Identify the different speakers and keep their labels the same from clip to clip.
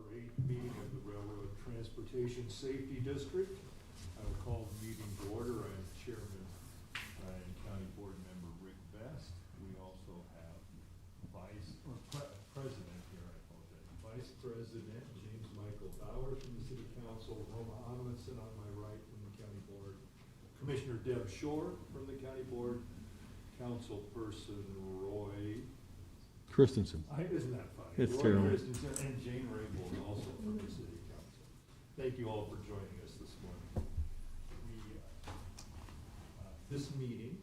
Speaker 1: September 8th meeting of the Railroad Transportation Safety District. I will call the meeting to order. I am Chairman and County Board Member Rick Best. We also have President here, I apologize. Vice President James Michael Bowers from the City Council, Roma Amundsen on my right from the County Board, Commissioner Deb Shore from the County Board, Councilperson Roy
Speaker 2: Christensen.
Speaker 1: Isn't that funny?
Speaker 2: It's
Speaker 1: Roy
Speaker 2: terrible.
Speaker 1: Christensen and Jane Raybould also from the City Council. Thank you all for joining us this morning. This meeting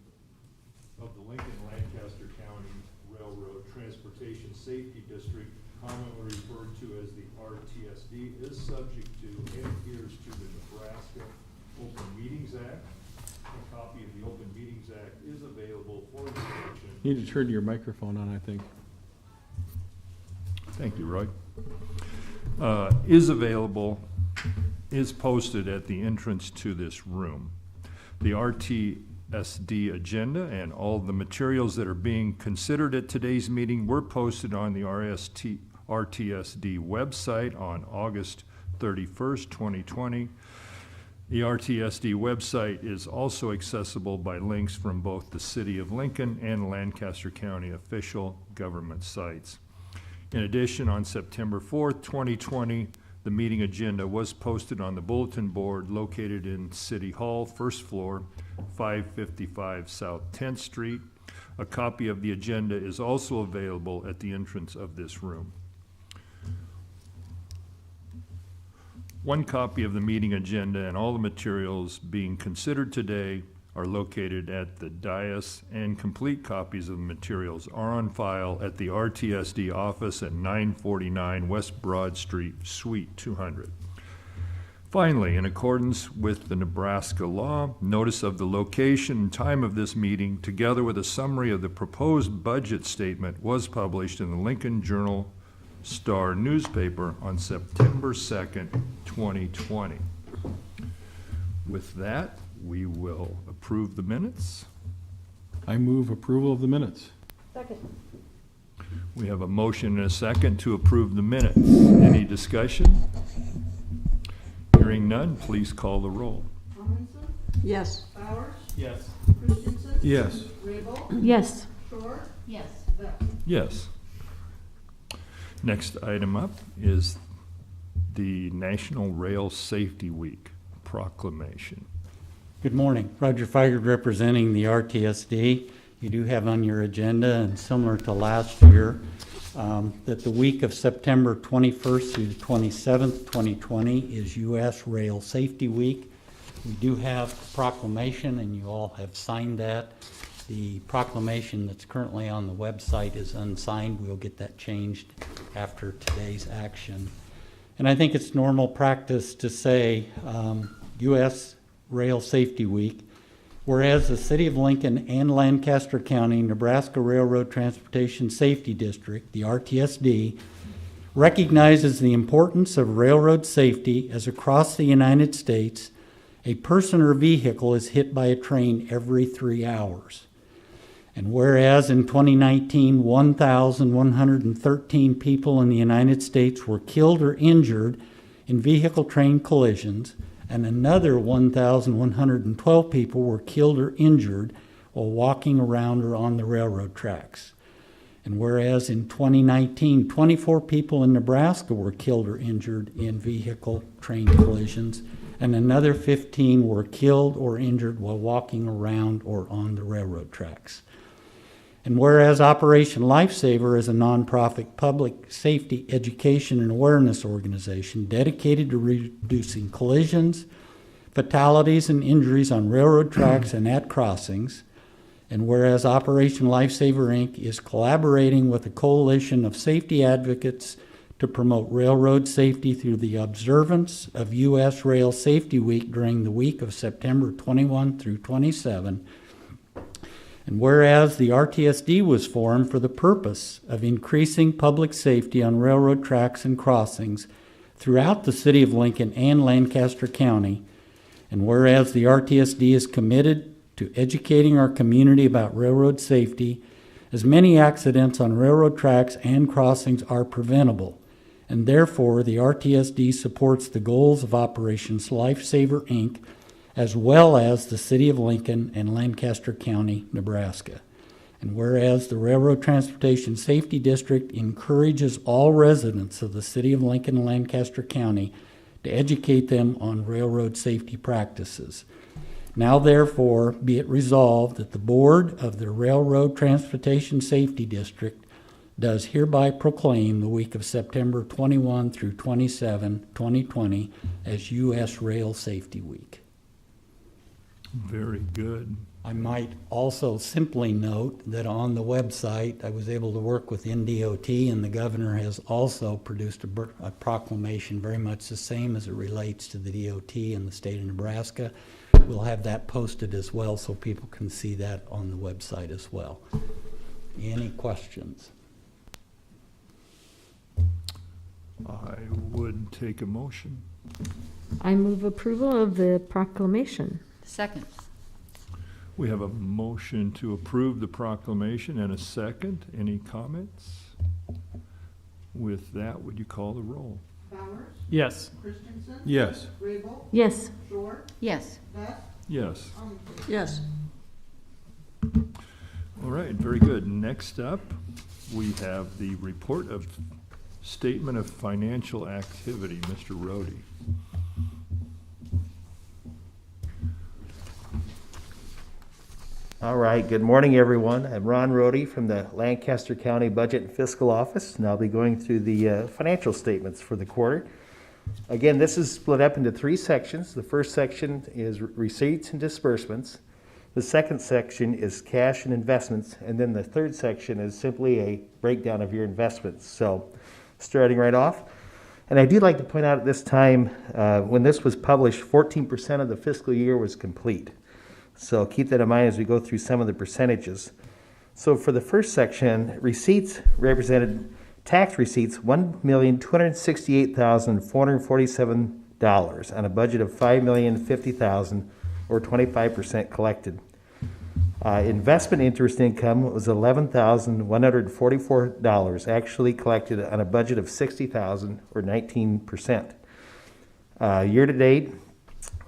Speaker 1: of the Lincoln-Lancaster County Railroad Transportation Safety District, commonly referred to as the Rtsd, is subject to and adheres to the Nebraska Open Meetings Act. A copy of the Open Meetings Act is available for inspection.
Speaker 2: You need to turn your microphone on, I think.
Speaker 1: Thank you, Roy. Is available, is posted at the entrance to this room. The Rtsd agenda and all the materials that are being considered at today's meeting were posted on the Rtsd website on August 31st, 2020. The Rtsd website is also accessible by links from both the City of Lincoln and Lancaster County official government sites. In addition, on September 4th, 2020, the meeting agenda was posted on the bulletin board located in City Hall, first floor, 555 South 10th Street. A copy of the agenda is also available at the entrance of this room. One copy of the meeting agenda and all the materials being considered today are located at the dais, and complete copies of the materials are on file at the Rtsd office at 949 West Broad Street, Suite 200. Finally, in accordance with the Nebraska law, notice of the location and time of this meeting, together with a summary of the proposed budget statement, was published in the Lincoln Journal-Star newspaper on September 2nd, 2020. With that, we will approve the minutes.
Speaker 2: I move approval of the minutes.
Speaker 3: Second.
Speaker 1: We have a motion and a second to approve the minutes. Any discussion? Hearing none, please call the roll.
Speaker 3: Amundsen?
Speaker 4: Yes.
Speaker 3: Bowers?
Speaker 1: Yes.
Speaker 3: Christensen?
Speaker 2: Yes.
Speaker 3: Raybould?
Speaker 4: Yes.
Speaker 3: Shore?
Speaker 4: Yes.
Speaker 3: Best?
Speaker 1: Yes. Next item up is the National Rail Safety Week Proclamation.
Speaker 5: Good morning. Roger Feigert representing the Rtsd. You do have on your agenda, and similar to last year, that the week of September 21st through the 27th, 2020 is U.S. Rail Safety Week. We do have a proclamation, and you all have signed that. The proclamation that's currently on the website is unsigned. We'll get that changed after today's action. And I think it's normal practice to say U.S. Rail Safety Week, whereas the City of Lincoln and Lancaster County Nebraska Railroad Transportation Safety District, the Rtsd, recognizes the importance of railroad safety as across the United States, a person or vehicle is hit by a train every 3 hours. And whereas in 2019, 1,113 people in the United States were killed or injured in vehicle-train collisions, and another 1,112 people were killed or injured while walking around or on the railroad tracks. And whereas in 2019, 24 people in Nebraska were killed or injured in vehicle-train collisions, and another 15 were killed or injured while walking around or on the railroad tracks. And whereas Operation Lifesaver is a nonprofit public safety education and awareness organization dedicated to reducing collisions, fatalities, and injuries on railroad tracks and at crossings, and whereas Operation Lifesaver, Inc. is collaborating with a coalition of safety advocates to promote railroad safety through the observance of U.S. Rail Safety Week during the week of September 21 through 27, and whereas the Rtsd was formed for the purpose of increasing public safety on railroad tracks and crossings throughout the City of Lincoln and Lancaster County, and whereas the Rtsd is committed to educating our community about railroad safety, as many accidents on railroad tracks and crossings are preventable, and therefore the RTSD supports the goals of Operations Lifesaver, Inc., as well as the City of Lincoln and Lancaster County, Nebraska. And whereas the Railroad Transportation Safety District encourages all residents of the City of Lincoln and Lancaster County to educate them on railroad safety practices. Now therefore be it resolved that the Board of the Railroad Transportation Safety District does hereby proclaim the week of September 21 through 27, 2020 as U.S. Rail Safety Week.
Speaker 1: Very good.
Speaker 5: I might also simply note that on the website, I was able to work with NDOT, and the governor has also produced a proclamation very much the same as it relates to the DOT in the state of Nebraska. We'll have that posted as well so people can see that on the website as well. Any questions?
Speaker 1: I would take a motion.
Speaker 4: I move approval of the proclamation.
Speaker 6: Second.
Speaker 1: We have a motion to approve the proclamation and a second. Any comments? With that, would you call the roll?
Speaker 3: Bowers,
Speaker 2: Yes.
Speaker 3: Christensen,
Speaker 2: Yes.
Speaker 3: Rabel,
Speaker 4: Yes.
Speaker 3: Shore,
Speaker 6: Yes.
Speaker 3: Beth,
Speaker 1: Yes.
Speaker 3: Armstrong.
Speaker 4: Yes.
Speaker 1: All right, very good. Next up, we have the report of statement of financial activity. Mr. Rhodey.
Speaker 7: All right, good morning, everyone. I'm Ron Rhodey from the Lancaster County Budget and Fiscal Office, and I'll be going through the financial statements for the quarter. Again, this is split up into three sections. The first section is receipts and disbursements. The second section is cash and investments, and then the third section is simply a breakdown of your investments. So, starting right off, and I do like to point out at this time, when this was published, 14% of the fiscal year was complete. So keep that in mind as we go through some of the percentages. So for the first section, receipts represented tax receipts $1,268,447 on a budget of $5,050,000 or 25% collected. Investment interest income was $11,144 actually collected on a budget of $60,000 or 19%. Year to date,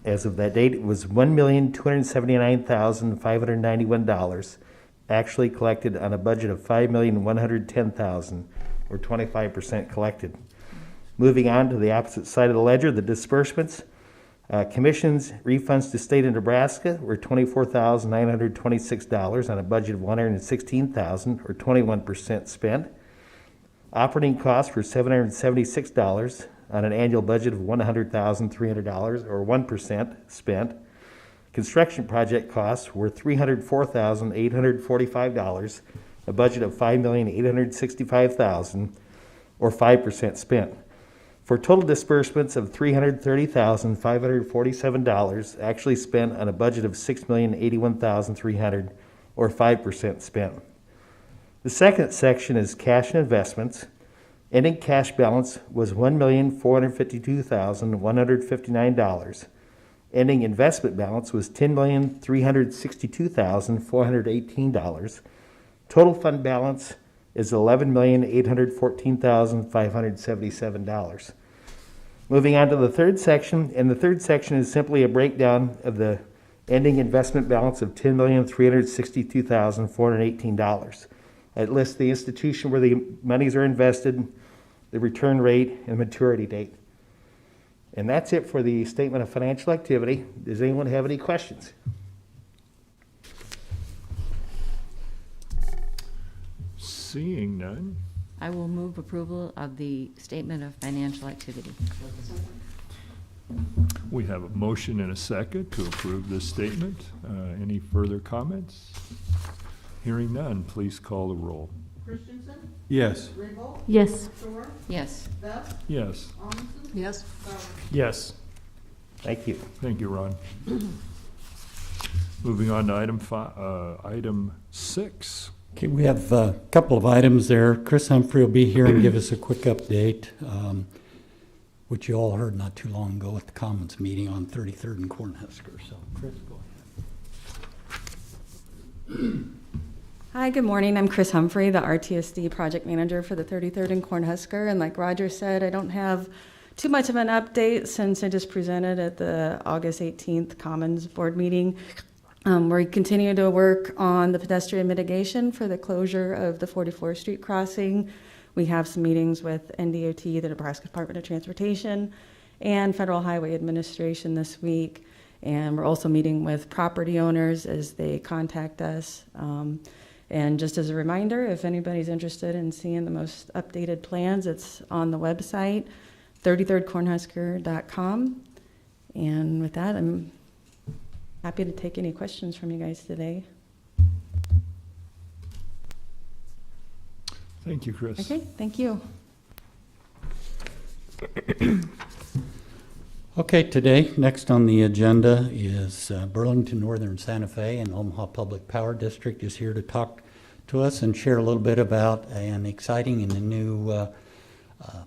Speaker 7: as of that date, it was $1,279,591 actually collected on a budget of $5,110,000 or 25% collected. Moving on to the opposite side of the ledger, the disbursements. Commissions, refunds to state of Nebraska were $24,926 on a budget of $116,000 or 21% spent. Operating costs were $776 on an annual budget of $100,300 or 1% spent. Construction project costs were $304,845, a budget of $5,865,000 or 5% spent. For total disbursements of $330,547 actually spent on a budget of $6,081,300 or 5% spent. The second section is cash and investments. Ending cash balance was $1,452,159. Ending investment balance was $10,362,418. Total fund balance is $11,814,577. Moving on to the third section, and the third section is simply a breakdown of the ending investment balance of $10,362,418. It lists the institution where the monies are invested, the return rate, and maturity date. And that's it for the statement of financial activity. Does anyone have any questions?
Speaker 1: Seeing none,
Speaker 6: I will move approval of the statement of financial activity.
Speaker 1: we have a motion and a second to approve this statement. Any further comments? Hearing none, please call the roll.
Speaker 3: Christensen,
Speaker 2: Yes.
Speaker 3: Rabel,
Speaker 4: Yes.
Speaker 3: Shore,
Speaker 6: Yes.
Speaker 3: Beth,
Speaker 1: Yes,
Speaker 3: Armstrong.
Speaker 4: Yes.
Speaker 3: Bowers.
Speaker 2: Yes.
Speaker 7: Thank you.
Speaker 1: thank you, Ron. Moving on to item 6.
Speaker 5: Okay, we have a couple of items there. Chris Humphrey will be here and give us a quick update, which you all heard not too long ago at the Commons meeting on 33rd and Cornhusker. So, Chris, go ahead.
Speaker 8: Hi, good morning. I'm Chris Humphrey, the Rtsd project manager for the 33rd and Cornhusker. And like Roger said, I don't have too much of an update since I just presented at the August 18th Commons board meeting. We continue to work on the pedestrian mitigation for the closure of the 44th Street crossing. We have some meetings with NDOT, the Nebraska Department of Transportation, and Federal Highway Administration this week. And we're also meeting with property owners as they contact us. And just as a reminder, if anybody's interested in seeing the most updated plans, it's on the website, 33rdcornhusker.com. And with that, I'm happy to take any questions from you guys today.
Speaker 1: Thank you, Chris.
Speaker 8: Okay, thank you.
Speaker 5: Okay, today, next on the agenda is Burlington Northern Santa Fe and Omaha Public Power District is here to talk to us and share a little bit about an exciting and a new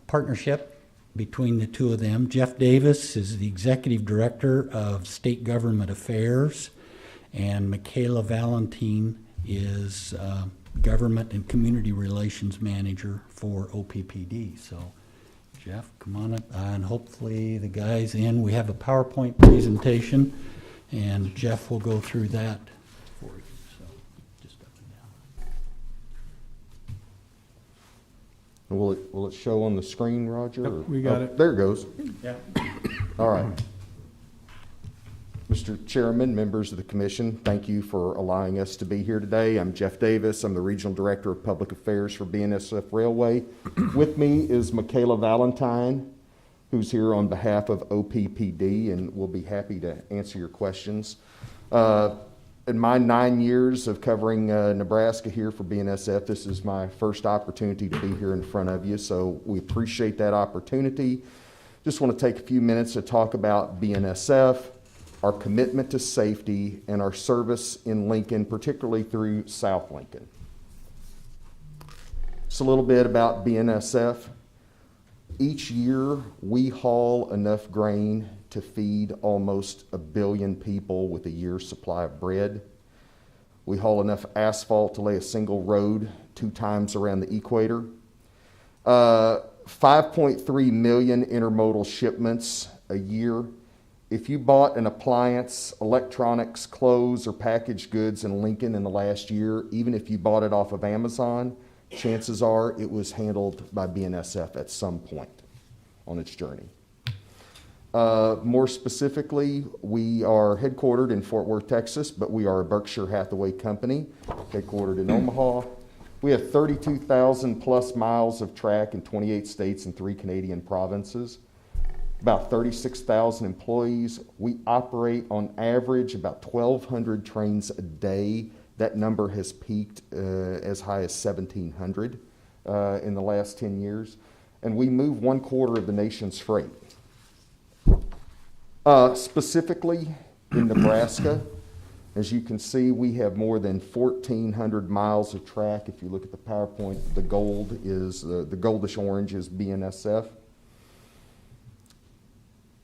Speaker 5: partnership between the two of them. Jeff Davis is the Executive Director of State Government Affairs, and Michaela Valentine is Government and Community Relations Manager for Oppd. So Jeff, come on up, and hopefully the guys in. We have a PowerPoint presentation, and Jeff will go through that for you. So just up and down.
Speaker 9: Will it show on the screen, Roger?
Speaker 2: Yep,
Speaker 9: or-
Speaker 2: we got it.
Speaker 9: There it goes.
Speaker 5: Yeah.
Speaker 9: All right. Mr. Chairman, members of the commission, thank you for allowing us to be here today. I'm Jeff Davis. I'm the Regional Director of Public Affairs for Bnsf Railway. With me is Michaela Valentine, who's here on behalf of Oppd, and we'll be happy to answer your questions. In my 9 years of covering Nebraska here for Bnsf, this is my first opportunity to be here in front of you, so we appreciate that opportunity. Just want to take a few minutes to talk about Bnsf, our commitment to safety, and our service in Lincoln, particularly through South Lincoln. Just a little bit about Bnsf. Each year, we haul enough grain to feed almost 1 billion people with a year's supply of bread. We haul enough asphalt to lay a single road 2 times around the equator. 5.3 million intermodal shipments a year. If you bought an appliance, electronics, clothes, or packaged goods in Lincoln in the last year, even if you bought it off of Amazon, chances are it was handled by Bnsf at some point on its journey. More specifically, we are headquartered in Fort Worth, Texas, but we are a Berkshire Hathaway company, headquartered in Omaha. We have 32,000 plus miles of track in 28 states and 3 Canadian provinces. About 36,000 employees. We operate on average about 1,200 trains a day. That number has peaked as high as 1,700 in the last 10 years. And we move 1/4 of the nation's freight. Specifically in Nebraska, as you can see, we have more than 1,400 miles of track. If you look at the PowerPoint, the gold is, the goldish orange is Bnsf.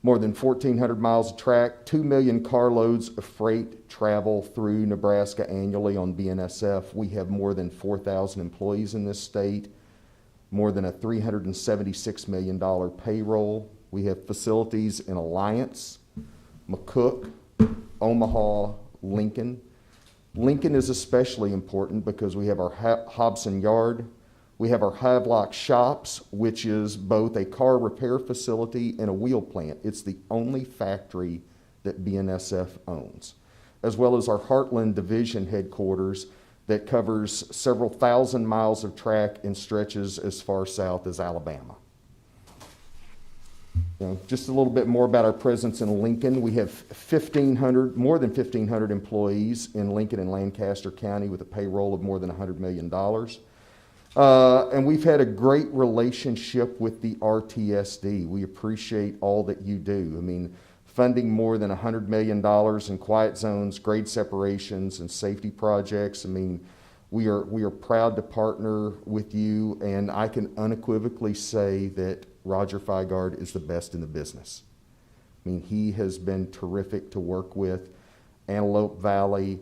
Speaker 9: More than 1,400 miles of track, 2 million carloads of freight travel through Nebraska annually on Bnsf. We have more than 4,000 employees in this state, more than a $376 million payroll. We have facilities in Alliance, McCook, Omaha, Lincoln. Lincoln is especially important because we have our Hobson Yard. We have our Havelock Shops, which is both a car repair facility and a wheel plant. It's the only factory that Bnsf owns, as well as our Heartland Division headquarters that covers several thousand miles of track and stretches as far south as Alabama. Just a little bit more about our presence in Lincoln. We have more than 1,500 employees in Lincoln and Lancaster County with a payroll of more than $100 million. And we've had a great relationship with the Rtsd. We appreciate all that you do. I mean, funding more than $100 million in quiet zones, grade separations, and safety projects. I mean, we are proud to partner with you, and I can unequivocally say that Roger Feigard is the best in the business. I mean, he has been terrific to work with. Antelope Valley,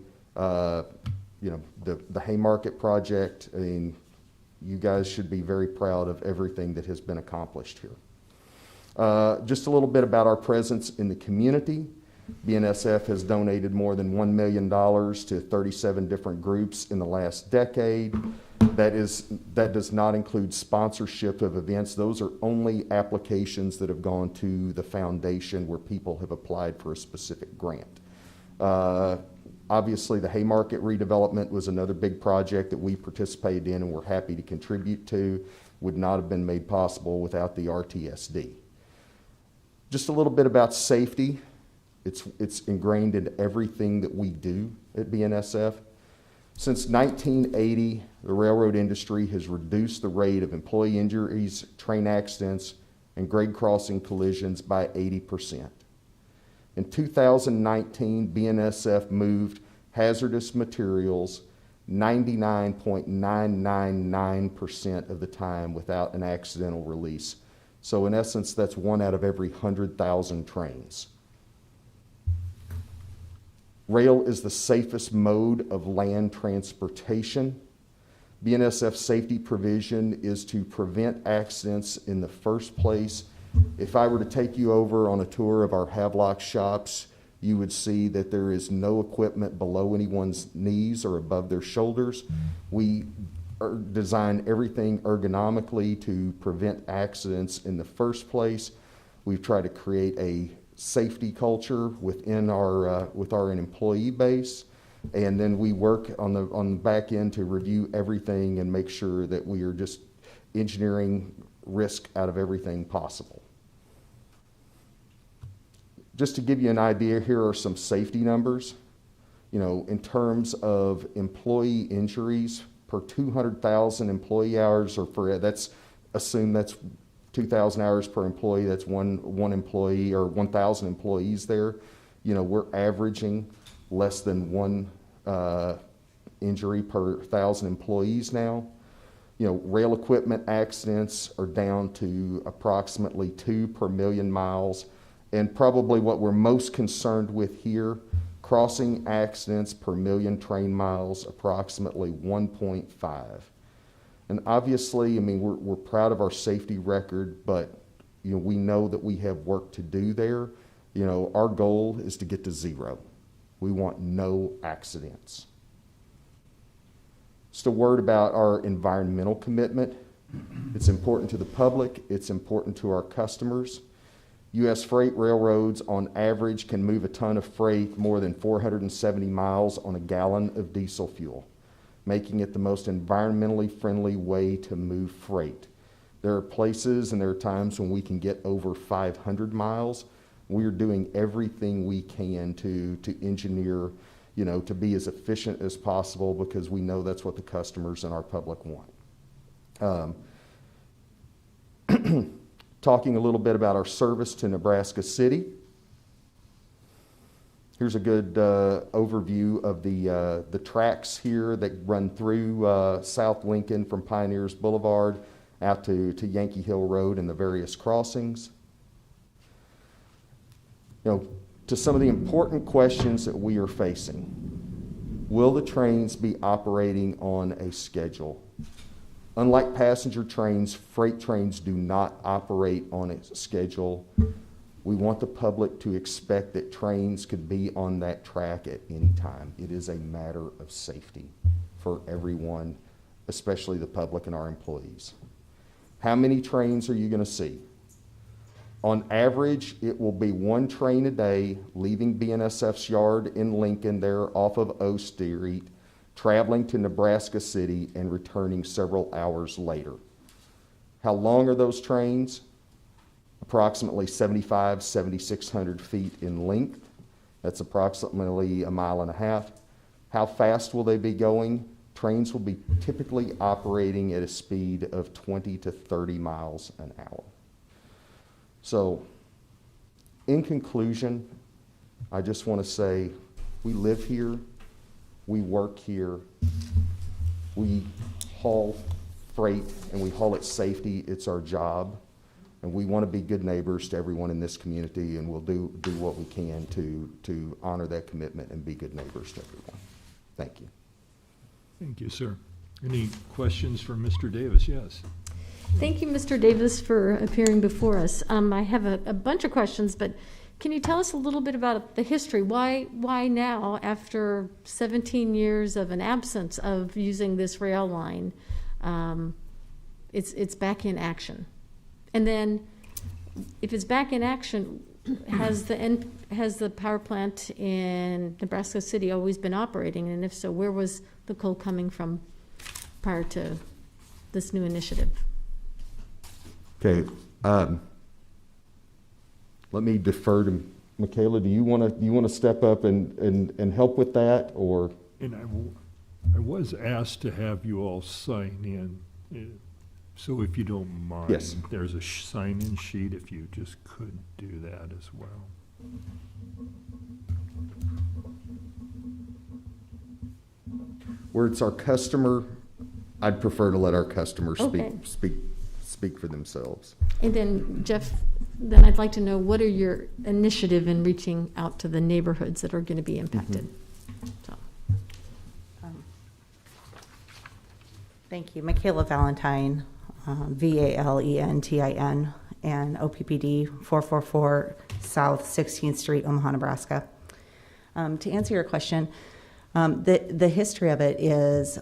Speaker 9: the Haymarket project, I mean, you guys should be very proud of everything that has been accomplished here. Just a little bit about our presence in the community. Bnsf has donated more than $1 million to 37 different groups in the last decade. That does not include sponsorship of events. Those are only applications that have gone to the foundation where people have applied for a specific grant. Obviously, the Haymarket redevelopment was another big project that we participated in and were happy to contribute to. Would not have been made possible without the Rtsd. Just a little bit about safety. It's ingrained in everything that we do at BNSF. Since 1980, the railroad industry has reduced the rate of employee injuries, train accidents, and grade crossing collisions by 80%. In 2019, BNSF moved hazardous materials 99.999% of the time without an accidental release. So in essence, that's 1 out of every 100,000 trains. Rail is the safest mode of land transportation. BNSF safety provision is to prevent accidents in the first place. If I were to take you over on a tour of our Havelock shops, you would see that there is no equipment below anyone's knees or above their shoulders. We design everything ergonomically to prevent accidents in the first place. We've tried to create a safety culture within our with our employee base, and then we work on the back end to review everything and make sure that we are just engineering risk out of everything possible. Just to give you an idea, here are some safety numbers. You know, in terms of employee injuries per 200,000 employee hours, or for assume that's 2,000 hours per employee, that's one employee, or 1,000 employees there. You know, we're averaging less than 1 injury per 1,000 employees now. You know, rail equipment accidents are down to approximately 2 per million miles. And probably what we're most concerned with here, crossing accidents per million train miles, approximately 1.5. And obviously, I mean, we're proud of our safety record, but you know, we know that we have work to do there. You know, our goal is to get to 0. We want no accidents. Just a word about our environmental commitment. It's important to the public. It's important to our customers. U.S. freight railroads, on average, can move a ton of freight more than 470 miles on a gallon of diesel fuel, making it the most environmentally friendly way to move freight. There are places and there are times when we can get over 500 miles. We are doing everything we can to engineer, you know, to be as efficient as possible, because we know that's what the customers and our public want. Talking a little bit about our service to Nebraska City. Here's a good overview of the tracks here that run through South Lincoln from Pioneers Boulevard out to Yankee Hill Road and the various crossings. You know, to some of the important questions that we are facing. Will the trains be operating on a schedule? Unlike passenger trains, freight trains do not operate on a schedule. We want the public to expect that trains could be on that track at any time. It is a matter of safety for everyone, especially the public and our employees. How many trains are you going to see? On average, it will be 1 train a day leaving BNSF's yard in Lincoln there off of O Street, traveling to Nebraska City and returning several hours later. How long are those trains? Approximately 7,600 feet in length. That's approximately 1.5 miles. How fast will they be going? Trains will be typically operating at a speed of 20 to 30 miles an hour. So, in conclusion, I just want to say we live here, we work here, we haul freight and we haul it safety. It's our job. And we want to be good neighbors to everyone in this community, and we'll do what we can to honor that commitment and be good neighbors to everyone. Thank you.
Speaker 1: Thank you, sir. Any questions for Mr. Davis? Yes.
Speaker 4: Thank you, Mr. Davis, for appearing before us. I have a bunch of questions, but can you tell us a little bit about the history? Why now, after 17 years of an absence of using this rail line, it's back in action? And then, if it's back in action, has the power plant in Nebraska City always been operating? And if so, where was the coal coming from prior to this new initiative?
Speaker 9: Okay, let me defer to Michaela. Do you want to step up and help with that, or?
Speaker 1: And I was asked to have you all sign in, so if you don't mind.
Speaker 9: Yes.
Speaker 1: There's a sign-in sheet, if you just could do that as well.
Speaker 9: Where it's our customer, I'd prefer to let our customers
Speaker 4: Okay.
Speaker 9: speak for themselves.
Speaker 4: And then, Jeff, then I'd like to know, what are your initiative in reaching out to the neighborhoods that are going to be impacted? So,
Speaker 10: Thank you. Michaela Valentine, Valentin, and Oppd 444 South 16th Street, Omaha, Nebraska. To answer your question, the history of it is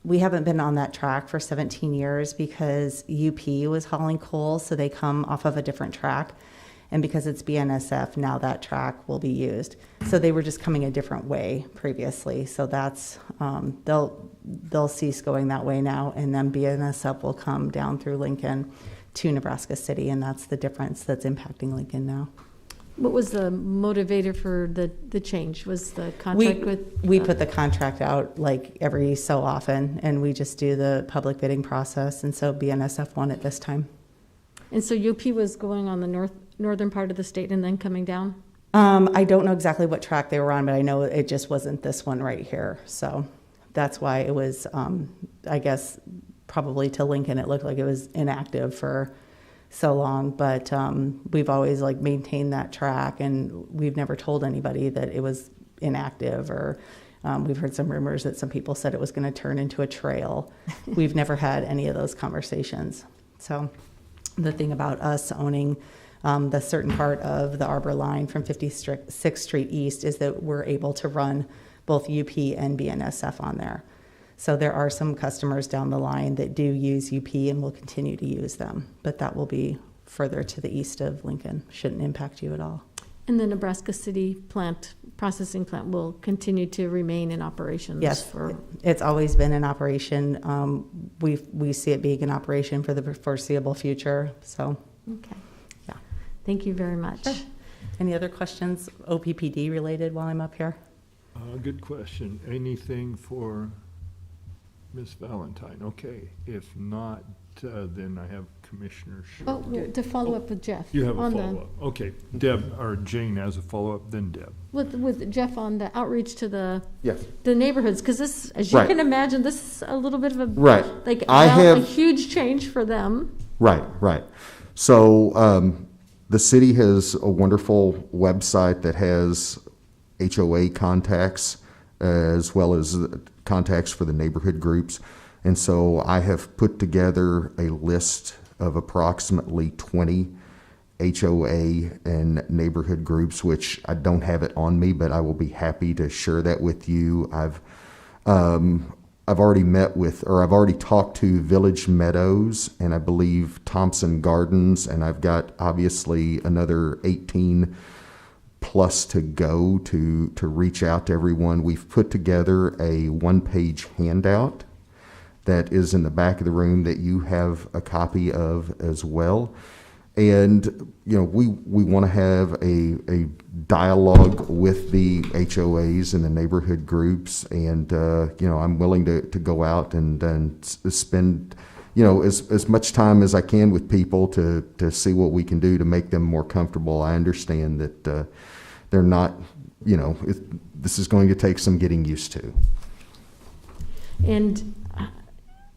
Speaker 10: we haven't been on that track for 17 years because UP was hauling coal, so they come off of a different track. And because it's BNSF, now that track will be used. So they were just coming a different way previously. So that's, they'll cease going that way now, and then BNSF will come down through Lincoln to Nebraska City, and that's the difference that's impacting Lincoln now.
Speaker 4: what was the motivator for the change? Was the contract with?
Speaker 10: We put the contract out like every so often, and we just do the public bidding process, and so BNSF won it this time.
Speaker 4: And so UP was going on the northern part of the state and then coming down?
Speaker 10: I don't know exactly what track they were on, but I know it just wasn't this one right here. So that's why it was, I guess, probably to Lincoln, it looked like it was inactive for so long. But we've always like maintained that track, and we've never told anybody that it was inactive, or we've heard some rumors that some people said it was going to turn into a trail. We've never had any of those conversations. So the thing about us owning the certain part of the Arbor line from 56th Street East is that we're able to run both UP and BNSF on there. So there are some customers down the line that do use UP and will continue to use them, but that will be further to the east of Lincoln. Shouldn't impact you at all.
Speaker 4: And the Nebraska City processing plant will continue to remain in operations?
Speaker 10: Yes, it's always been in operation. We see it being in operation for the foreseeable future. So,
Speaker 4: okay. Yeah. Thank you very much.
Speaker 10: Sure. Any other questions, OPPD related, while I'm up here?
Speaker 1: Good question. Anything for Ms. Valentine? Okay. If not, then I have Commissioner Sherwood.
Speaker 4: Oh, to follow up with Jeff.
Speaker 1: You have a
Speaker 4: on
Speaker 1: follow-up. Okay. Deb, or Jane has a follow-up, then Deb.
Speaker 4: With Jeff on the outreach to the
Speaker 9: Yes.
Speaker 4: the neighborhoods, because this, as you
Speaker 9: Right.
Speaker 4: can imagine, this is a little bit of a
Speaker 9: Right.
Speaker 4: like
Speaker 9: I
Speaker 4: a huge change for them.
Speaker 9: Right. So the city has a wonderful website that has HOA contacts as well as contacts for the neighborhood groups. And so I have put together a list of approximately 20 HOA and neighborhood groups, which I don't have it on me, but I will be happy to share that with you. I've already I've already talked to Village Meadows and I believe Thompson Gardens, and I've got obviously another 18 plus to go to reach out to everyone. We've put together a one-page handout that is in the back of the room that you have a copy of as well. And, we want to have a dialogue with the HOAs and the neighborhood groups. And, I'm willing to go out and spend, as much time as I can with people to see what we can do to make them more comfortable. I understand that they're not, this is going to take some getting used to.
Speaker 4: And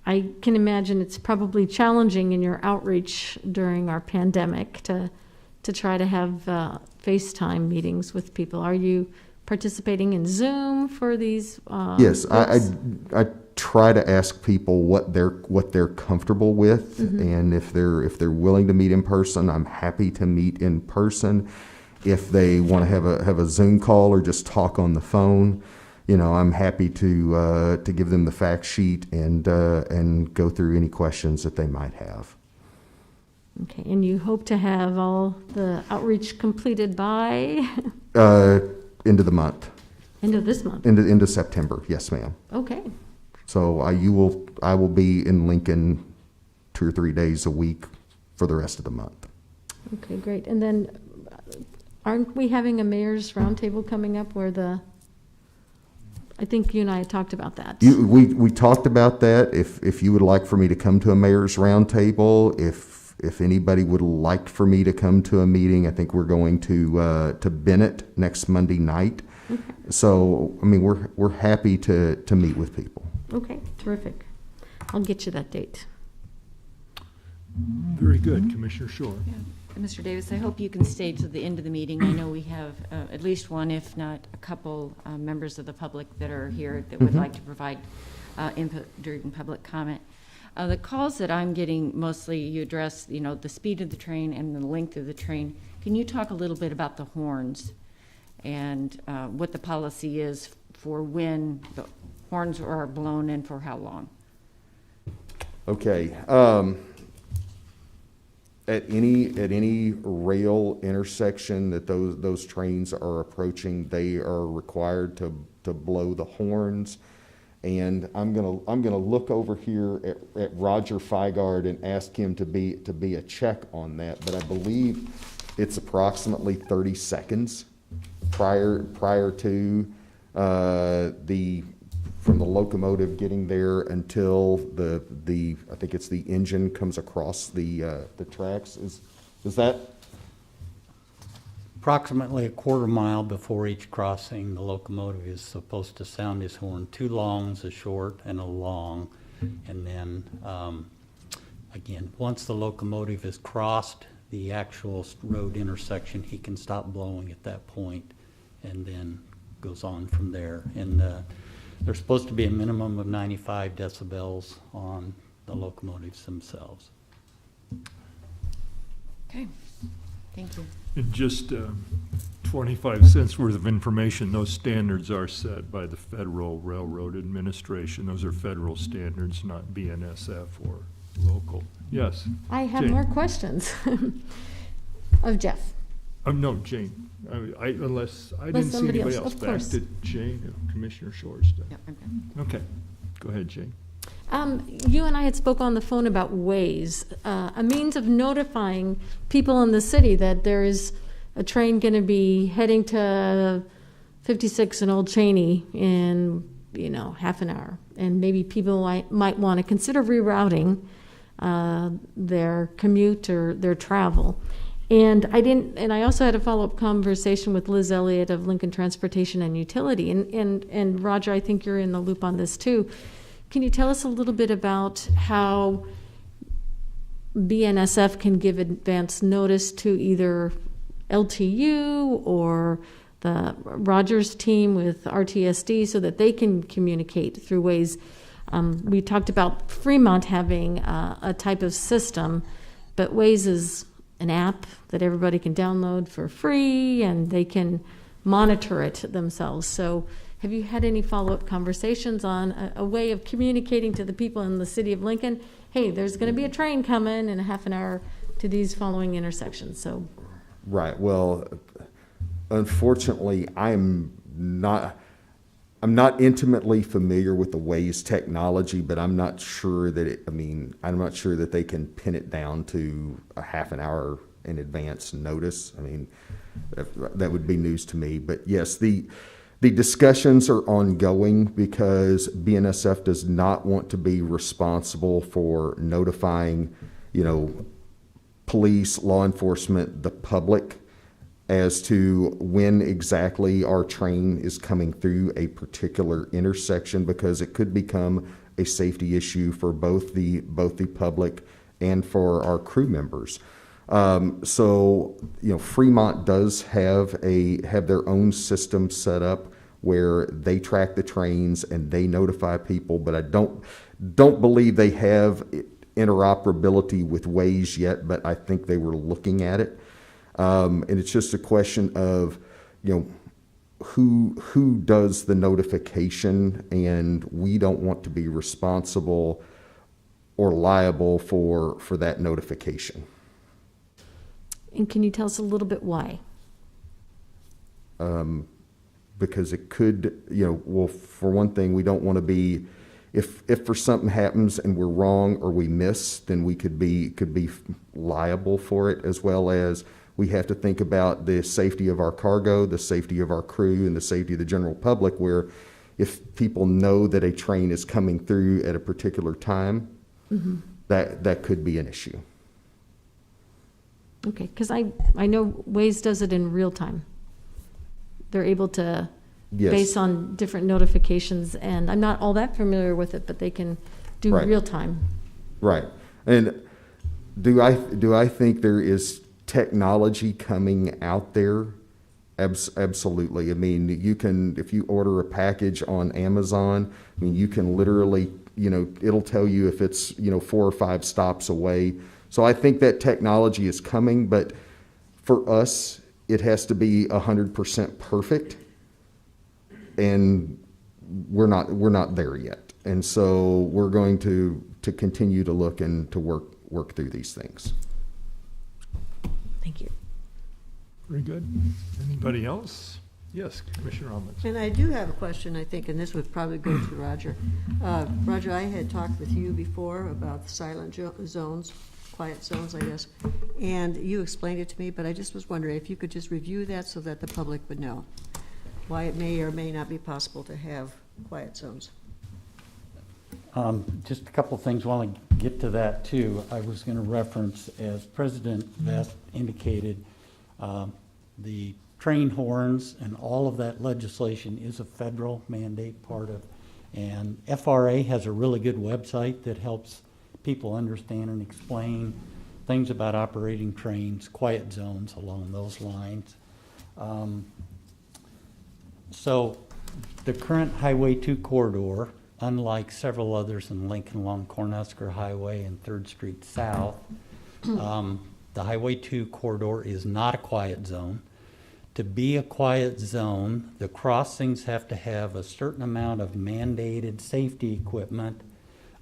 Speaker 4: I can imagine it's probably challenging in your outreach during our pandemic to try to have FaceTime meetings with people. Are you participating in Zoom for these?
Speaker 9: Yes, I try to ask people what they're comfortable with, and if they're willing to meet in person, I'm happy to meet in person. If they want to have a Zoom call or just talk on the phone, I'm happy to give them the fact sheet and go through any questions that they might have.
Speaker 4: Okay, and you hope to have all the outreach completed by
Speaker 9: End of the month.
Speaker 4: end of this month?
Speaker 9: Into September, yes, ma'am.
Speaker 4: Okay,
Speaker 9: So I will be in Lincoln 2 or 3 days a week for the rest of the month.
Speaker 4: okay, great. And then, aren't we having a mayor's roundtable coming up where I think you and I had talked about that.
Speaker 9: We talked about that. If you would like for me to come to a mayor's roundtable, if anybody would like for me to come to a meeting, I think we're going to Bennett next Monday night.
Speaker 4: Okay.
Speaker 9: So we're happy to meet with people.
Speaker 4: Okay, terrific. I'll get you that date.
Speaker 1: Very good, Commissioner Shore.
Speaker 6: Mr. Davis, I hope you can stay to the end of the meeting. I know we have at least one, if not a couple, members of the public that are here that would like to provide input during public comment. The calls that I'm getting, mostly you address, the speed of the train and the length of the train. Can you talk a little bit about the horns and what the policy is for when the horns are blown and for how long?
Speaker 9: Okay. At any rail intersection that those trains are approaching, they are required to blow the horns. And I'm gonna look over here at Roger Feigard and ask him to be a check on that. But I believe it's approximately 30 seconds prior to from the locomotive getting there until I think it's the engine comes across the tracks. Is that?
Speaker 5: Approximately a quarter mile before each crossing, the locomotive is supposed to sound his horn. 2 longs, a short, and a long. And then, again, once the locomotive is crossed the actual road intersection, he can stop blowing at that point and then goes on from there. And there's supposed to be a minimum of 95 decibels on the locomotives themselves.
Speaker 6: Okay, thank you.
Speaker 1: And just 25 cents worth of information, those standards are set by the Federal Railroad Administration. Those are federal standards, not BNSF or local. Yes?
Speaker 4: I have
Speaker 1: Jane.
Speaker 4: more questions of Jeff.
Speaker 1: No, Jane. Unless I didn't see
Speaker 4: somebody
Speaker 1: anybody
Speaker 4: else,
Speaker 1: else.
Speaker 4: of
Speaker 1: Back
Speaker 4: course.
Speaker 1: to Jane, or Commissioner Shores.
Speaker 6: Yep, okay.
Speaker 1: Okay, go ahead, Jane.
Speaker 4: You and I had spoke on the phone about Waze, a means of notifying people in the city that there is a train going to be heading to 56 and Old Cheney in, half an hour. And maybe people might want to consider rerouting their commute or their travel. And I also had a follow-up conversation with Liz Elliott of Lincoln Transportation and Utility. And Roger, I think you're in the loop on this too. Can you tell us a little bit about how BNSF can give advance notice to either LTU or the Rogers team with Rtsd so that they can communicate through Waze? We talked about Fremont having a type of system, but Waze is an app that everybody can download for free and they can monitor it themselves. So have you had any follow-up conversations on a way of communicating to the people in the city of Lincoln, hey, there's going to be a train coming in a half an hour to these following intersections? So,
Speaker 9: Right. Well, unfortunately, I'm not intimately familiar with the Waze technology, but I'm not sure that I'm not sure that they can pin it down to a half an hour in advance notice. That would be news to me. But yes, the discussions are ongoing because BNSF does not want to be responsible for notifying, police, law enforcement, the public as to when exactly our train is coming through a particular intersection, because it could become a safety issue for both the public and for our crew members. So Fremont does have their own system set up where they track the trains and they notify people, but I don't believe they have interoperability with Waze yet, but I think they were looking at it. And it's just a question of, who does the notification, and we don't want to be responsible or liable for that notification.
Speaker 4: And can you tell us a little bit why?
Speaker 9: Because it could, well, for one thing, we don't want to be, if for something happens and we're wrong or we miss, then we could be liable for it, as well as we have to think about the safety of our cargo, the safety of our crew, and the safety of the general public, where if people know that a train is coming through at a particular time, that could be an issue.
Speaker 4: Okay, because I know Waze does it in real time. They're able to,
Speaker 9: Yes.
Speaker 4: based on different notifications, and I'm not all that familiar with it, but they can do
Speaker 9: Right.
Speaker 4: real time.
Speaker 9: Right. And do I think there is technology coming out there? Absolutely. I mean, you can, if you order a package on Amazon, I mean, you can literally, it'll tell you if it's, 4 or 5 stops away. So I think that technology is coming, but for us, it has to be 100% perfect. And we're not there yet. And so we're going to continue to look and to work through these things.
Speaker 4: Thank you.
Speaker 1: Very good. Anybody else? Yes, Commissioner Almond.
Speaker 3: And I do have a question, I think, and this would probably go to Roger. Roger, I had talked with you before about the silent zones, quiet zones, I guess, and you explained it to me, but I just was wondering if you could just review that so that the public would know why it may or may not be possible to have quiet zones.
Speaker 5: Just a couple of things while I get to that too. I was going to reference, as President Vest indicated, the train horns and all of that legislation is a federal mandate part of, and FRA has a really good website that helps people understand and explain things about operating trains, quiet zones along those lines. So the current Highway 2 corridor, unlike several others in Lincoln along Cornhusker Highway and 3rd Street South, the Highway 2 corridor is not a quiet zone. To be a quiet zone, the crossings have to have a certain amount of mandated safety equipment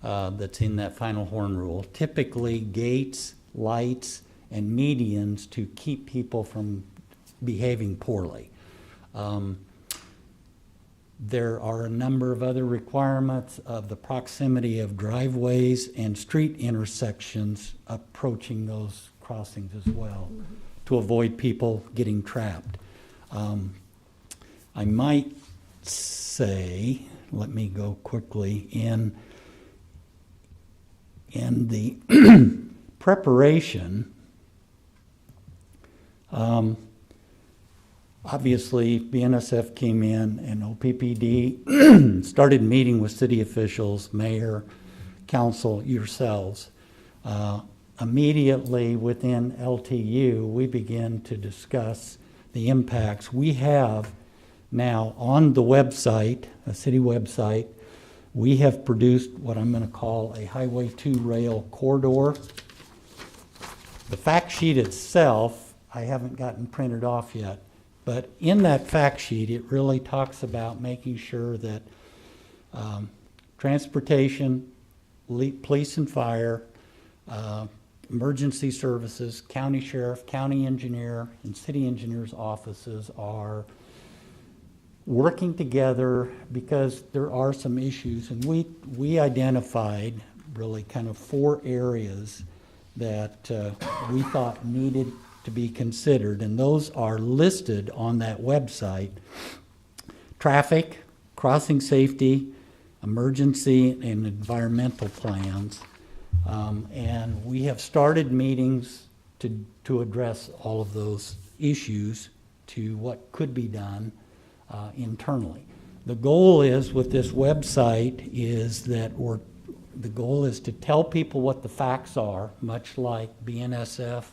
Speaker 5: that's in that final horn rule. Typically gates, lights, and medians to keep people from behaving poorly. There are a number of other requirements of the proximity of driveways and street intersections approaching those crossings as well, to avoid people getting trapped. I might say, let me go quickly, in the preparation, obviously, Bnsf came in and Oppd started meeting with city officials, mayor, council, yourselves. Immediately within LTU, we began to discuss the impacts. We have now on the website, a city website, we have produced what I'm going to call a Highway 2 rail corridor. The fact sheet itself, I haven't gotten printed off yet. But in that fact sheet, it really talks about making sure that transportation, police and fire, emergency services, county sheriff, county engineer, and city engineer's offices are working together, because there are some issues. And we identified really kind of 4 areas that we thought needed to be considered, and those are listed on that website: traffic, crossing safety, emergency and environmental plans. And we have started meetings to address all of those issues to what could be done internally. The goal is with this website is that the goal is to tell people what the facts are, much like Bnsf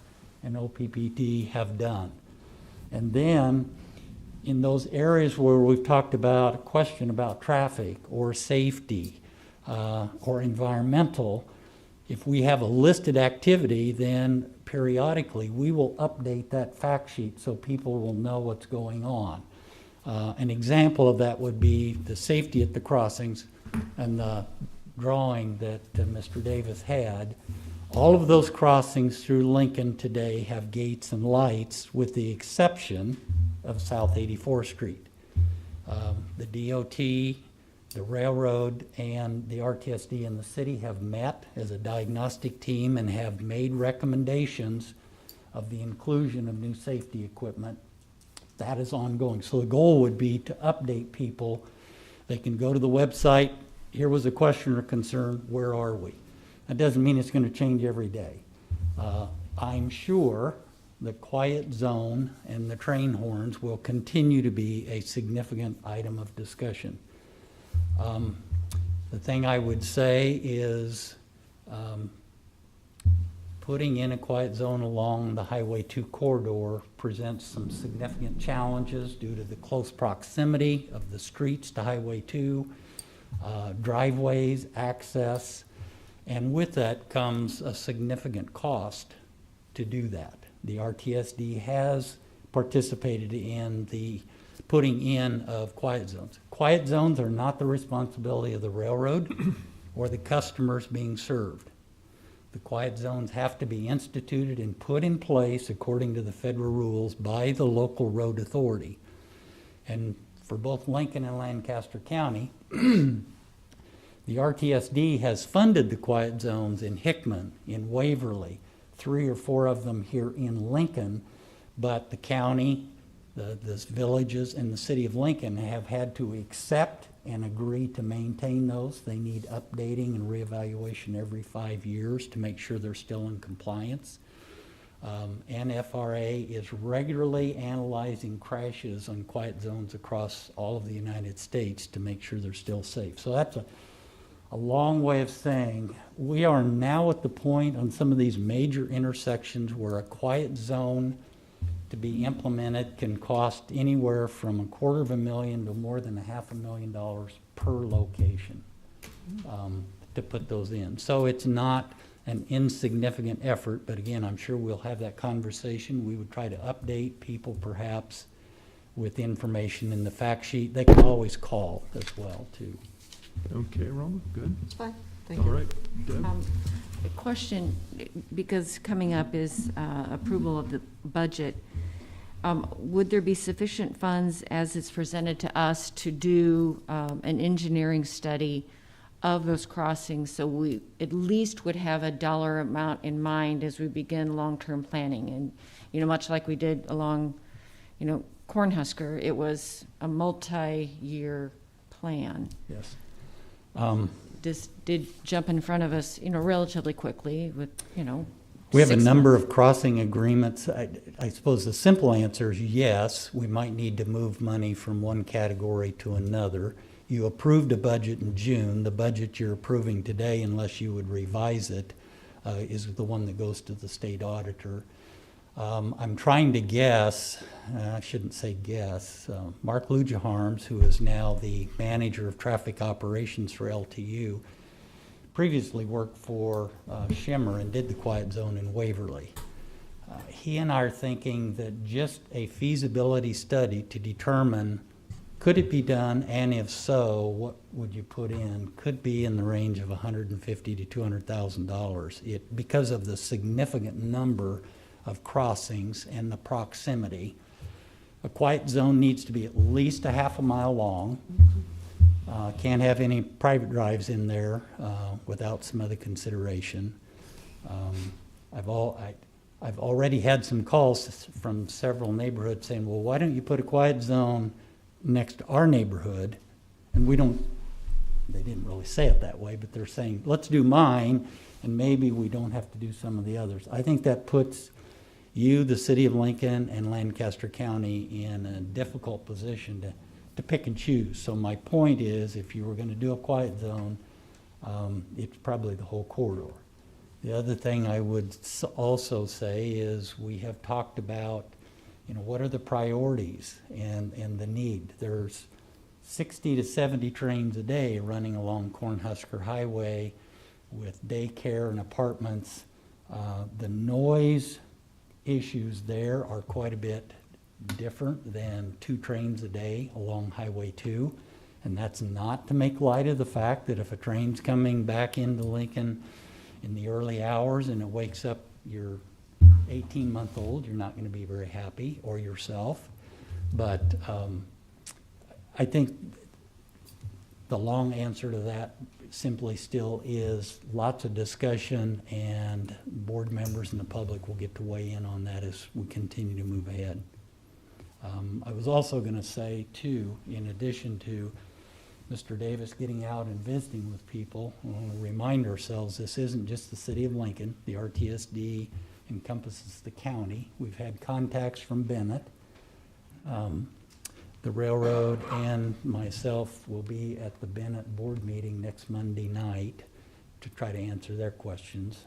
Speaker 5: and Oppd have done. And then in those areas where we've talked about a question about traffic or safety or environmental, if we have a listed activity, then periodically we will update that fact sheet so people will know what's going on. An example of that would be the safety at the crossings and the drawing that Mr. Davis had. All of those crossings through Lincoln today have gates and lights with the exception of South 84th Street. The DOT, the railroad, and the RTSD and the city have met as a diagnostic team and have made recommendations of the inclusion of new safety equipment. That is ongoing. So the goal would be to update people. They can go to the website. Here was a question or concern. Where are we? That doesn't mean it's going to change every day. I'm sure the quiet zone and the train horns will continue to be a significant item of discussion. The thing I would say is putting in a quiet zone along the Highway 2 corridor presents some significant challenges due to the close proximity of the streets to Highway 2, driveways, access, and with that comes a significant cost to do that. The RTSD has participated in the putting in of quiet zones. Quiet zones are not the responsibility of the railroad or the customers being served. The quiet zones have to be instituted and put in place according to the federal rules by the local road authority. And for both Lincoln and Lancaster County, the RTSD has funded the quiet zones in Hickman, in Waverly, 3 or 4 of them here in Lincoln, but the county, the villages, and the city of Lincoln have had to accept and agree to maintain those. They need updating and reevaluation every 5 years to make sure they're still in compliance. NFRA is regularly analyzing crashes on quiet zones across all of the United States to make sure they're still safe. So that's a long way of saying we are now at the point on some of these major intersections where a quiet zone to be implemented can cost anywhere from $250,000 to more than $500,000 per location to put those in. So it's not an insignificant effort, but again, I'm sure we'll have that conversation. We would try to update people perhaps with information in the fact sheet. They can always call as well too.
Speaker 1: Okay, Roma, good.
Speaker 3: It's fine, thank
Speaker 1: All
Speaker 3: you.
Speaker 1: right, Deb?
Speaker 6: A question, because coming up is approval of the budget. Would there be sufficient funds as it's presented to us to do an engineering study of those crossings so we at least would have a dollar amount in mind as we begin long-term planning? And, you know, much like we did along, you know, Cornhusker, it was a multi-year plan.
Speaker 5: Yes.
Speaker 6: This did jump in front of us, you know, relatively quickly with, you know,
Speaker 5: We have a
Speaker 6: 6
Speaker 5: number
Speaker 6: months.
Speaker 5: of crossing agreements. I suppose the simple answer is yes, we might need to move money from one category to another. You approved a budget in June. The budget you're approving today, unless you would revise it, is the one that goes to the state auditor. I'm trying to guess, I shouldn't say guess, Mark Lujaharms, who is now the manager of traffic operations for LTU, previously worked for Shimmer and did the quiet zone in Waverly. He and I are thinking that just a feasibility study to determine could it be done, and if so, what would you put in, could be in the range of $150,000 to $200,000. Because of the significant number of crossings and the proximity. A quiet zone needs to be at least a half a mile long. Can't have any private drives in there without some other consideration. I've already had some calls from several neighborhoods saying, well, why don't you put a quiet zone next to our neighborhood? And we don't, they didn't really say it that way, but they're saying, let's do mine, and maybe we don't have to do some of the others. I think that puts you, the city of Lincoln, and Lancaster County in a difficult position to pick and choose. So my point is, if you were going to do a quiet zone, it's probably the whole corridor. The other thing I would also say is we have talked about what are the priorities and the need? There's 60 to 70 trains a day running along Cornhusker Highway with daycare and apartments. The noise issues there are quite a bit different than 2 trains a day along Highway 2. And that's not to make light of the fact that if a train's coming back into Lincoln in the early hours and it wakes up your 18-month-old, you're not going to be very happy, or yourself. But I think the long answer to that simply still is lots of discussion, and board members and the public will get to weigh in on that as we continue to move ahead. I was also going to say, too, in addition to Mr. Davis getting out and visiting with people, I want to remind ourselves this isn't just the city of Lincoln. The RTSD encompasses the county. We've had contacts from Bennett. The railroad and myself will be at the Bennett board meeting next Monday night to try to answer their questions.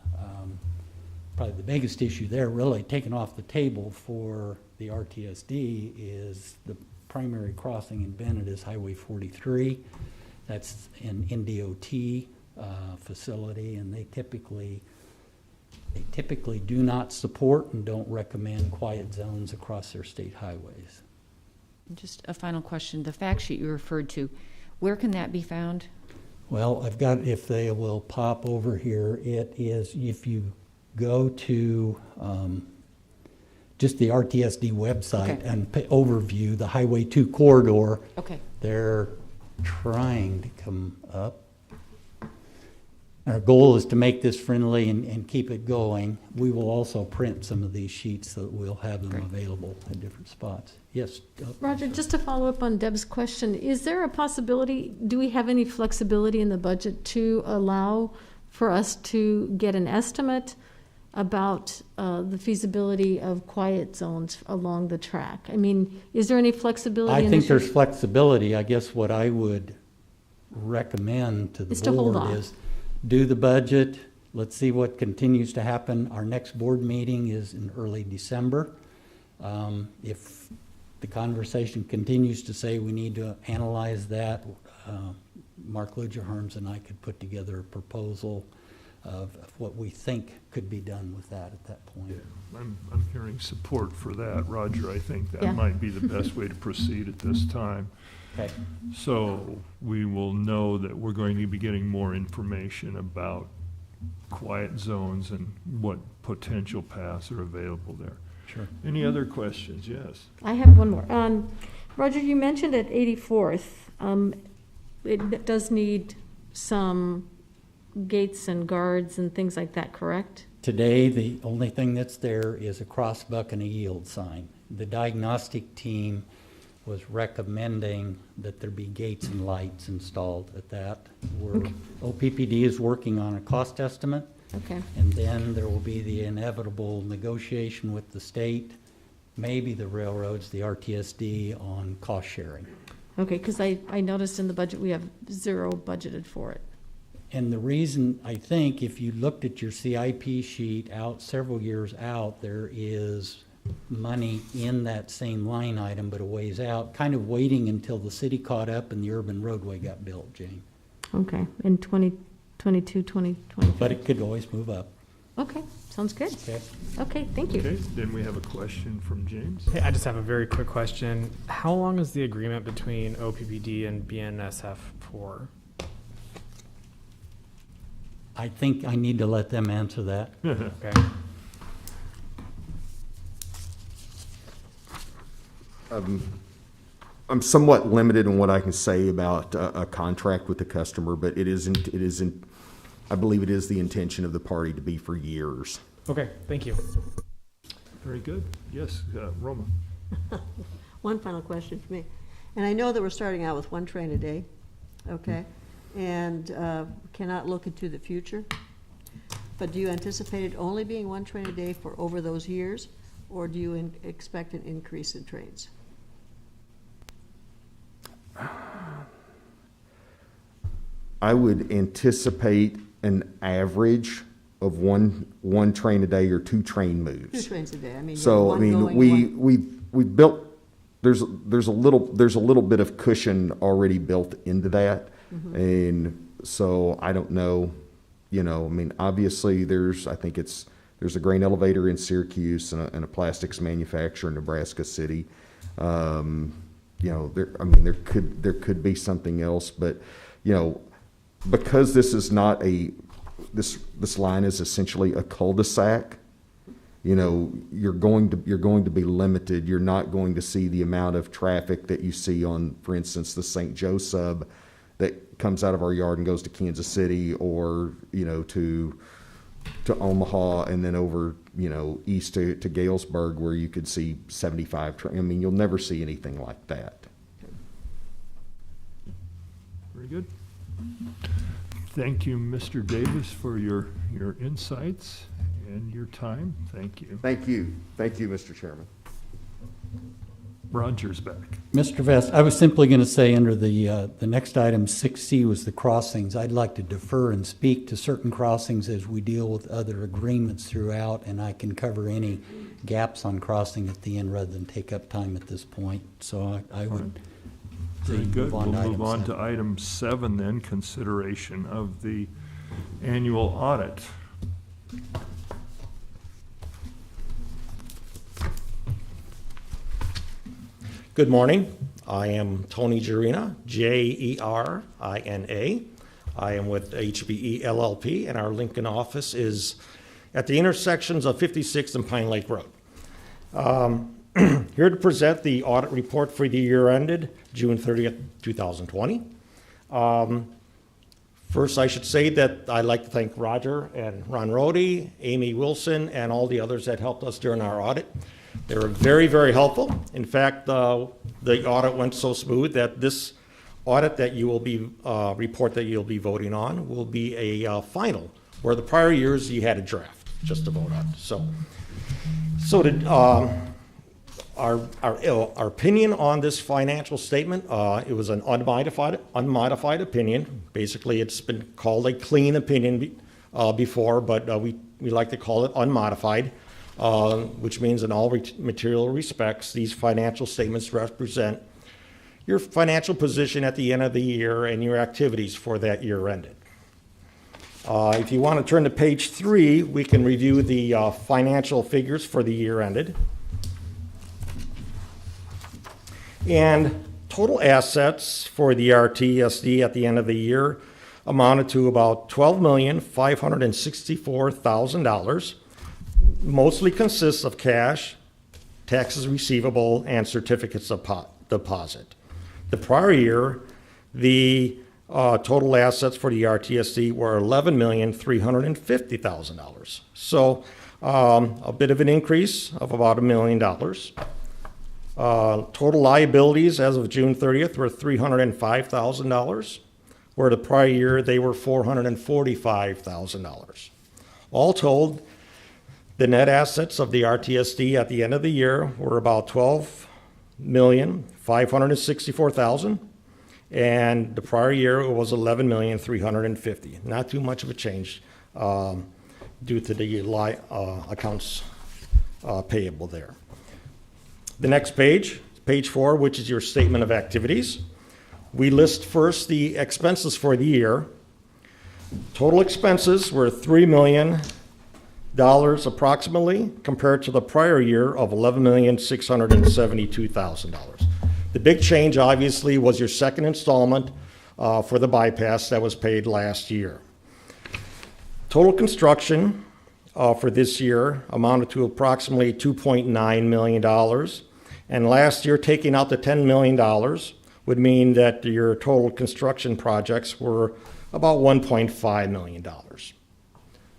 Speaker 5: Probably the biggest issue there, really taken off the table for the RTSD, is the primary crossing in Bennett is Highway 43. That's an NDOT facility, and they typically do not support and don't recommend quiet zones across their state highways.
Speaker 6: Just a final question. The fact sheet you referred to, where can that be found?
Speaker 5: Well, I've got, if they will pop over here, it is, if you go to just the RTSD website and overview the Highway 2 corridor.
Speaker 6: Okay.
Speaker 5: They're trying to come up. Our goal is to make this friendly and keep it going. We will also print some of these sheets so that we'll have them available at different spots. Yes?
Speaker 4: Roger, just to follow up on Deb's question, is there a possibility, do we have any flexibility in the budget to allow for us to get an estimate about the feasibility of quiet zones along the track? I mean, is there any flexibility?
Speaker 5: I think there's flexibility. I guess what I would recommend to the board is do the budget. Let's see what continues to happen. Our next board meeting is in early December. If the conversation continues to say we need to analyze that, Mark Lugerharms and I could put together a proposal of what we think could be done with that at that point.
Speaker 1: Yeah, I'm hearing support for that, Roger. I think that might be the best way to proceed at this time.
Speaker 5: Okay.
Speaker 1: So we will know that we're going to be getting more information about quiet zones and what potential paths are available there.
Speaker 5: Sure.
Speaker 1: Any other questions? Yes.
Speaker 4: I have one more. Roger, you mentioned at 84th, it does need some gates and guards and things like that, correct?
Speaker 5: Today, the only thing that's there is a crossbuck and a yield sign. The diagnostic team was recommending that there be gates and lights installed at that. OPPD is working on a cost estimate.
Speaker 4: Okay.
Speaker 5: And then there will be the inevitable negotiation with the state, maybe the railroads, the RTSD, on cost sharing.
Speaker 4: Okay, because I noticed in the budget we have 0 budgeted for it.
Speaker 5: And the reason, I think, if you looked at your CIP sheet out several years out, there is money in that same line item, but a ways out, kind of waiting until the city caught up and the urban roadway got built, Jane.
Speaker 4: Okay, in 2022, 2023.
Speaker 5: But it could always move up.
Speaker 4: Okay, sounds good.
Speaker 5: Okay.
Speaker 4: Okay, thank you.
Speaker 1: Okay, then we have a question from James.
Speaker 11: Hey, I just have a very quick question. How long is the agreement between OPPD and BNSF for?
Speaker 5: I think I need to let them answer that.
Speaker 11: Okay.
Speaker 9: I'm somewhat limited in what I can say about a contract with the customer, but it isn't, I believe it is the intention of the party to be for years.
Speaker 11: Okay, thank you.
Speaker 1: Very good. Yes, Roma.
Speaker 3: One final question for me. And I know that we're starting out with 1 train a day, okay? And cannot look into the future. But do you anticipate it only being 1 train a day for over those years? Or do you expect an increase in trains?
Speaker 9: I would anticipate an average of one train a day or 2 train moves.
Speaker 3: 2 trains a day. I mean,
Speaker 9: So, I
Speaker 3: one
Speaker 9: mean,
Speaker 3: going, one-
Speaker 9: we've built, there's a little bit of cushion already built into that. And so I don't know, I mean, obviously there's a grain elevator in Syracuse and a plastics manufacturer in Nebraska City. There could be something else, but, because this is not this line is essentially a cul-de-sac, you're going to be limited. You're not going to see the amount of traffic that you see on, for instance, the St. Joe sub that comes out of our yard and goes to Kansas City, or, to Omaha, and then over, east to Galesburg, where you could see 75. I mean, you'll never see anything like that.
Speaker 1: Very good. Thank you, Mr. Davis, for your insights and your time. Thank you.
Speaker 9: Thank you. Thank you, Mr. Chairman.
Speaker 1: Roger's back.
Speaker 5: Mr. Vest, I was simply going to say under the next item, 6C, was the crossings. I'd like to defer and speak to certain crossings as we deal with other agreements throughout, and I can cover any gaps on crossing at the end rather than take up time at this point. So I would
Speaker 1: Very good. We'll move
Speaker 5: item
Speaker 1: on
Speaker 5: 7.
Speaker 1: to item 7 then, consideration of the annual audit.
Speaker 12: Good morning. I am Tony Gerina, Jerina. I am with HBE LLP, and our Lincoln office is at the intersections of 56th and Pine Lake Road. Here to present the audit report for the year ended June 30th, 2020. First, I should say that I'd like to thank Roger and Ron Rohde, Amy Wilson, and all the others that helped us during our audit. They were very, very helpful. In fact, the audit went so smooth that this audit that you will be, report that you'll be voting on will be a final, where the prior years you had a draft just to vote on. So did, our opinion on this financial statement, it was an unmodified opinion. Basically, it's been called a clean opinion before, but we like to call it unmodified. Which means in all material respects, these financial statements represent your financial position at the end of the year and your activities for that year ended. If you want to turn to page 3, we can review the financial figures for the year ended. And total assets for the Rtsd at the end of the year amounted to about $12,564,000. Mostly consists of cash, taxes receivable, and certificates of deposit. The prior year, the total assets for the Rtsd were $11,350,000. So a bit of an increase of about $1 million. Total liabilities as of June 30th were $305,000, where the prior year they were $445,000. All told, the net assets of the Rtsd at the end of the year were about $12,564,000, and the prior year it was $11,350,000. Not too much of a change due to the accounts payable there. The next page, page 4, which is your statement of activities. We list first the expenses for the year. Total expenses were $3,000,000 approximately, compared to the prior year of $11,672,000. The big change, obviously, was your second installment for the bypass that was paid last year. Total construction for this year amounted to approximately $2.9 million, and last year, taking out the $10 million would mean that your total construction projects were about $1.5 million.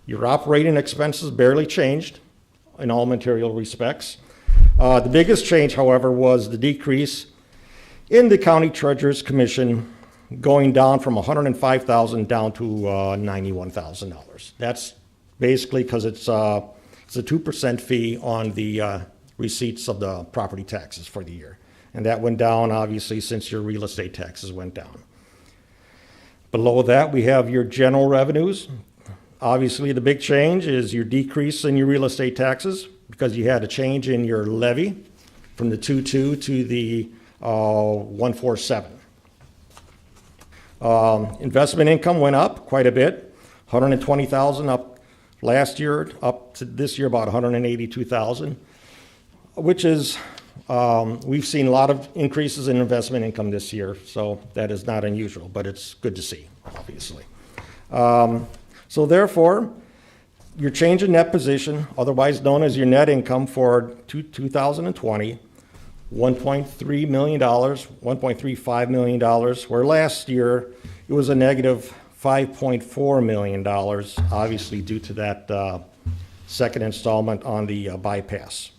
Speaker 12: Your operating expenses barely changed in all material respects. The biggest change, however, was the decrease in the county treasurer's commission, going down from $105,000 down to $91,000. That's basically because it's a 2% fee on the receipts of the property taxes for the year. And that went down, obviously, since your real estate taxes went down. Below that, we have your general revenues. Obviously, the big change is your decrease in your real estate taxes because you had a change in your levy from the 22 to the 147. Investment income went up quite a bit, 120,000 up last year, up to this year about 182,000, which is, we've seen a lot of increases in investment income this year, so that is not unusual, but it's good to see, obviously. So therefore, your change in net position, otherwise known as your net income for 2020, $1.3 million, $1.35 million, where last year it was a negative $5.4 million, obviously due to that second installment on the bypass.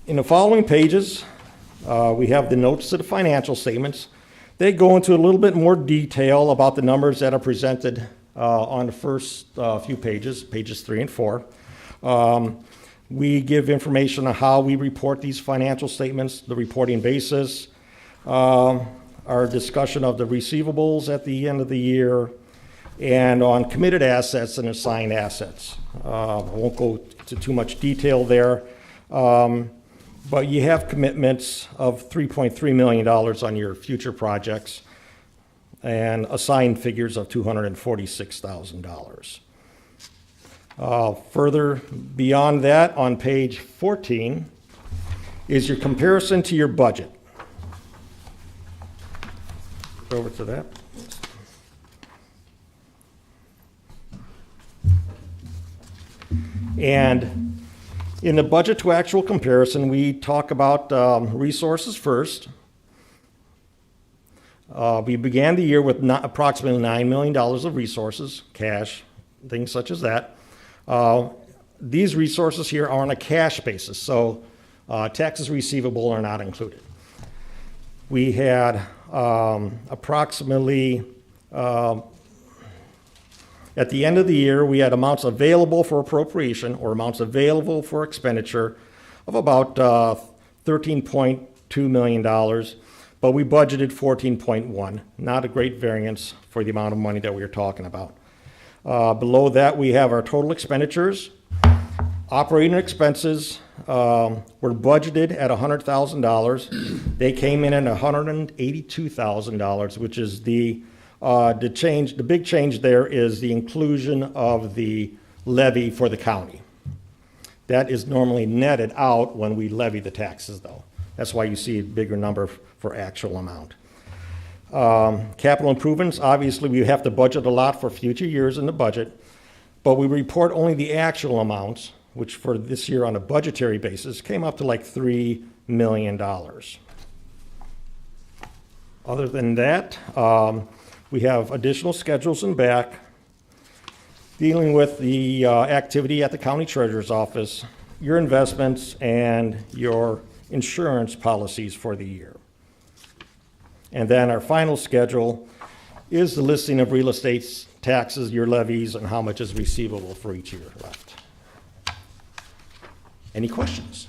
Speaker 12: In the following pages, we have the notes to the financial statements. They go into a little bit more detail about the numbers that are presented on the first few pages, pages 3 and 4. We give information on how we report these financial statements, the reporting basis, our discussion of the receivables at the end of the year, and on committed assets and assigned assets. I won't go to too much detail there, but you have commitments of $3.3 million on your future projects and assigned figures of $246,000. Further beyond that, on page 14, is your comparison to your budget. Go over to that. And in the budget to actual comparison, we talk about resources first. We began the year with approximately $9 million of resources, cash, things such as that. These resources here are on a cash basis, so taxes receivable are not included. We had approximately, at the end of the year, we had amounts available for appropriation or amounts available for expenditure of about $13.2 million, but we budgeted 14.1, not a great variance for the amount of money that we were talking about. Below that, we have our total expenditures. Operating expenses were budgeted at $100,000. They came in at $182,000, which is the change. The big change there is the inclusion of the levy for the county. That is normally netted out when we levy the taxes, though. That's why you see a bigger number for actual amount. Capital improvements, obviously we have to budget a lot for future years in the budget, but we report only the actual amounts, which for this year on a budgetary basis came up to like $3 million. Other than that, we have additional schedules in back dealing with the activity at the county treasurer's office, your investments, and your insurance policies for the year. And then our final schedule is the listing of real estate taxes, your levies, and how much is receivable for each year left. Any questions?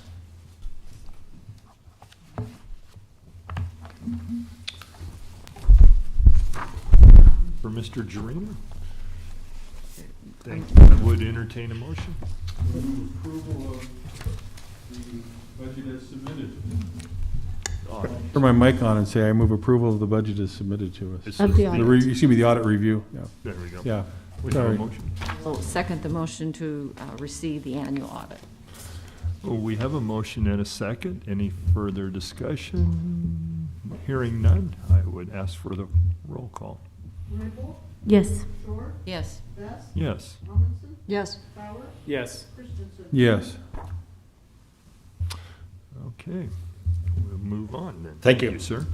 Speaker 1: For Mr. Jarina? Thank you. I would entertain a motion.
Speaker 2: Approval of the budget as submitted. Turn my mic on and say I move approval of the budget as submitted to us.
Speaker 4: Of the audit.
Speaker 2: Excuse me, the audit review. Yeah.
Speaker 1: There we go.
Speaker 2: Yeah.
Speaker 1: We have a
Speaker 2: Sorry.
Speaker 1: motion.
Speaker 6: We'll second the motion to receive the annual audit.
Speaker 1: Well, we have a motion and a second. Any further discussion? Hearing none, I would ask for the roll call.
Speaker 4: Yes.
Speaker 6: Yes.
Speaker 1: Yes.
Speaker 3: Yes.
Speaker 11: Yes.
Speaker 2: Yes.
Speaker 1: Okay, we'll move on then.
Speaker 12: Thank you.
Speaker 1: Sir.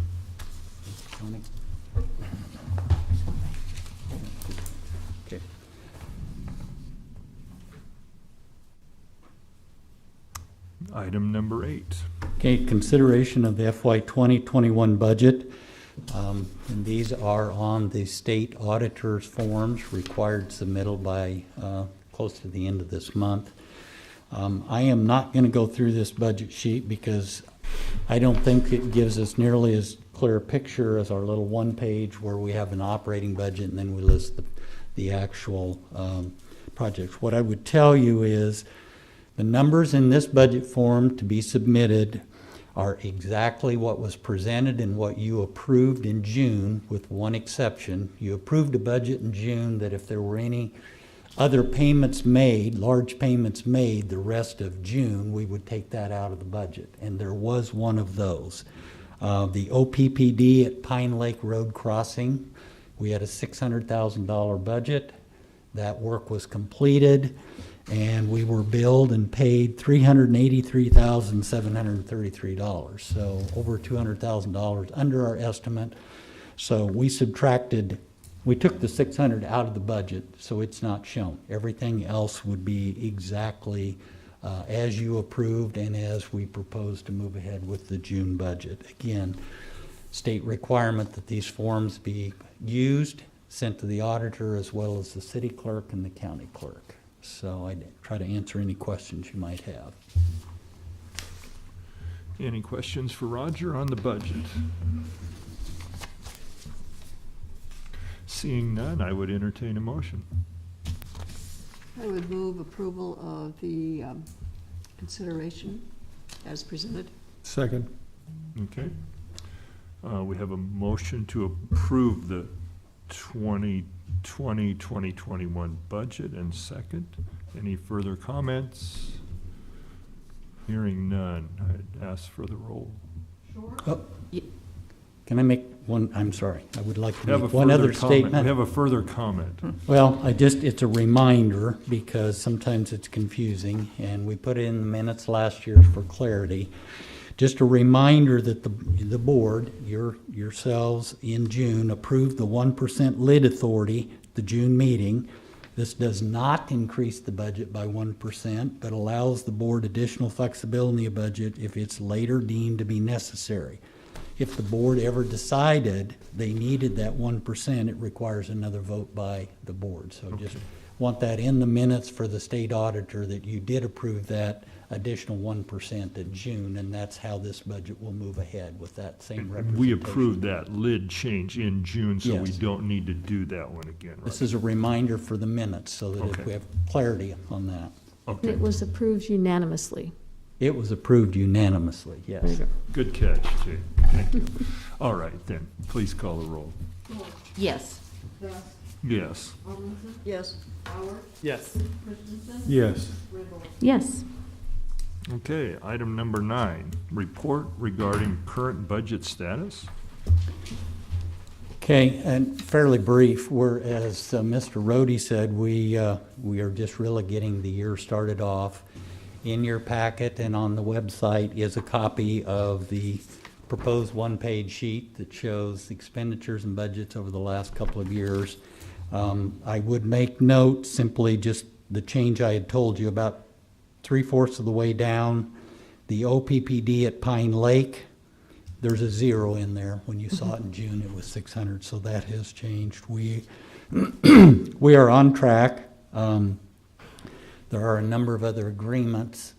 Speaker 5: Okay.
Speaker 1: Item number 8.
Speaker 5: Okay, consideration of the FY 2021 budget. And these are on the state auditor's forms required submittal by close to the end of this month. I am not going to go through this budget sheet because I don't think it gives us nearly as clear a picture as our little one page where we have an operating budget and then we list the actual projects. What I would tell you is The numbers in this budget form to be submitted are exactly what was presented and what you approved in June, with one exception. You approved a budget in June that if there were any other payments made, large payments made the rest of June, we would take that out of the budget. And there was one of those. The OPPD at Pine Lake Road Crossing, we had a $600,000 budget. That work was completed, and we were billed and paid $383,733. So over $200,000 under our estimate. So we took the 600 out of the budget, so it's not shown. Everything else would be exactly as you approved and as we proposed to move ahead with the June budget. Again, state requirement that these forms be used, sent to the auditor as well as the city clerk and the county clerk. So I try to answer any questions you might have.
Speaker 1: Any questions for Roger on the budget? Seeing none, I would entertain a motion.
Speaker 3: I would move approval of the consideration as presented.
Speaker 2: Second.
Speaker 1: Okay. We have a motion to approve the 2020-2021 budget, and second. Any further comments? Hearing none, I'd ask for the roll.
Speaker 5: Oh, can I make one? I'm sorry. I would like to
Speaker 1: Have
Speaker 5: make
Speaker 1: a
Speaker 5: one
Speaker 1: further
Speaker 5: other
Speaker 1: comment.
Speaker 5: statement.
Speaker 1: We have a further comment.
Speaker 5: Well, it's a reminder because sometimes it's confusing, and we put it in the minutes last year for clarity. Just a reminder that the board, yourselves in June, approved the 1% lid authority at the June meeting. This does not increase the budget by 1%, but allows the board additional flexibility in the budget if it's later deemed to be necessary. If the board ever decided they needed that 1%, it requires another vote by the board. So just want that in the minutes for the state auditor that you did approve that additional 1% in June, and that's how this budget will move ahead with that same representation.
Speaker 1: We approved that lid change in June, so we
Speaker 5: Yes.
Speaker 1: don't need to do that one again, right?
Speaker 5: This is a reminder for the minutes so that if we have clarity on that.
Speaker 1: Okay,
Speaker 4: It was approved unanimously.
Speaker 5: It was approved unanimously, yes.
Speaker 1: good catch, Jay. Thank you. All right, then, please call the roll.
Speaker 6: Yes.
Speaker 1: Yes.
Speaker 3: Yes.
Speaker 11: Yes.
Speaker 2: Yes.
Speaker 4: Yes.
Speaker 1: Okay, item number 9, report regarding current budget status.
Speaker 5: Okay, and fairly brief, as Mr. Rhodey said, we are just really getting the year started off. In your packet and on the website is a copy of the proposed one-page sheet that shows expenditures and budgets over the last couple of years. I would make note simply just the change I had told you about 3/4 of the way down. The OPPD at Pine Lake, there's a 0 in there. When you saw it in June, it was 600, so that has changed. We are on track. There are a number of other agreements,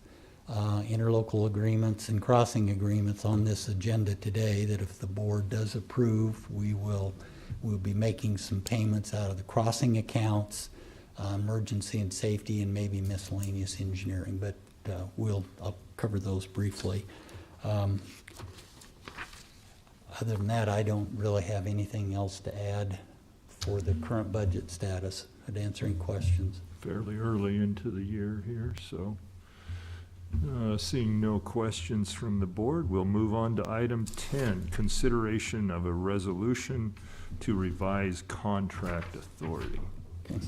Speaker 5: interlocal agreements and crossing agreements on this agenda today that if the board does approve, we'll be making some payments out of the crossing accounts, emergency and safety, and maybe miscellaneous engineering, but I'll cover those briefly. Other than that, I don't really have anything else to add for the current budget status. I'd answer any questions.
Speaker 1: Fairly early into the year here, so seeing no questions from the board, we'll move on to item 10, consideration of a resolution to revise contract authority.
Speaker 5: Okay.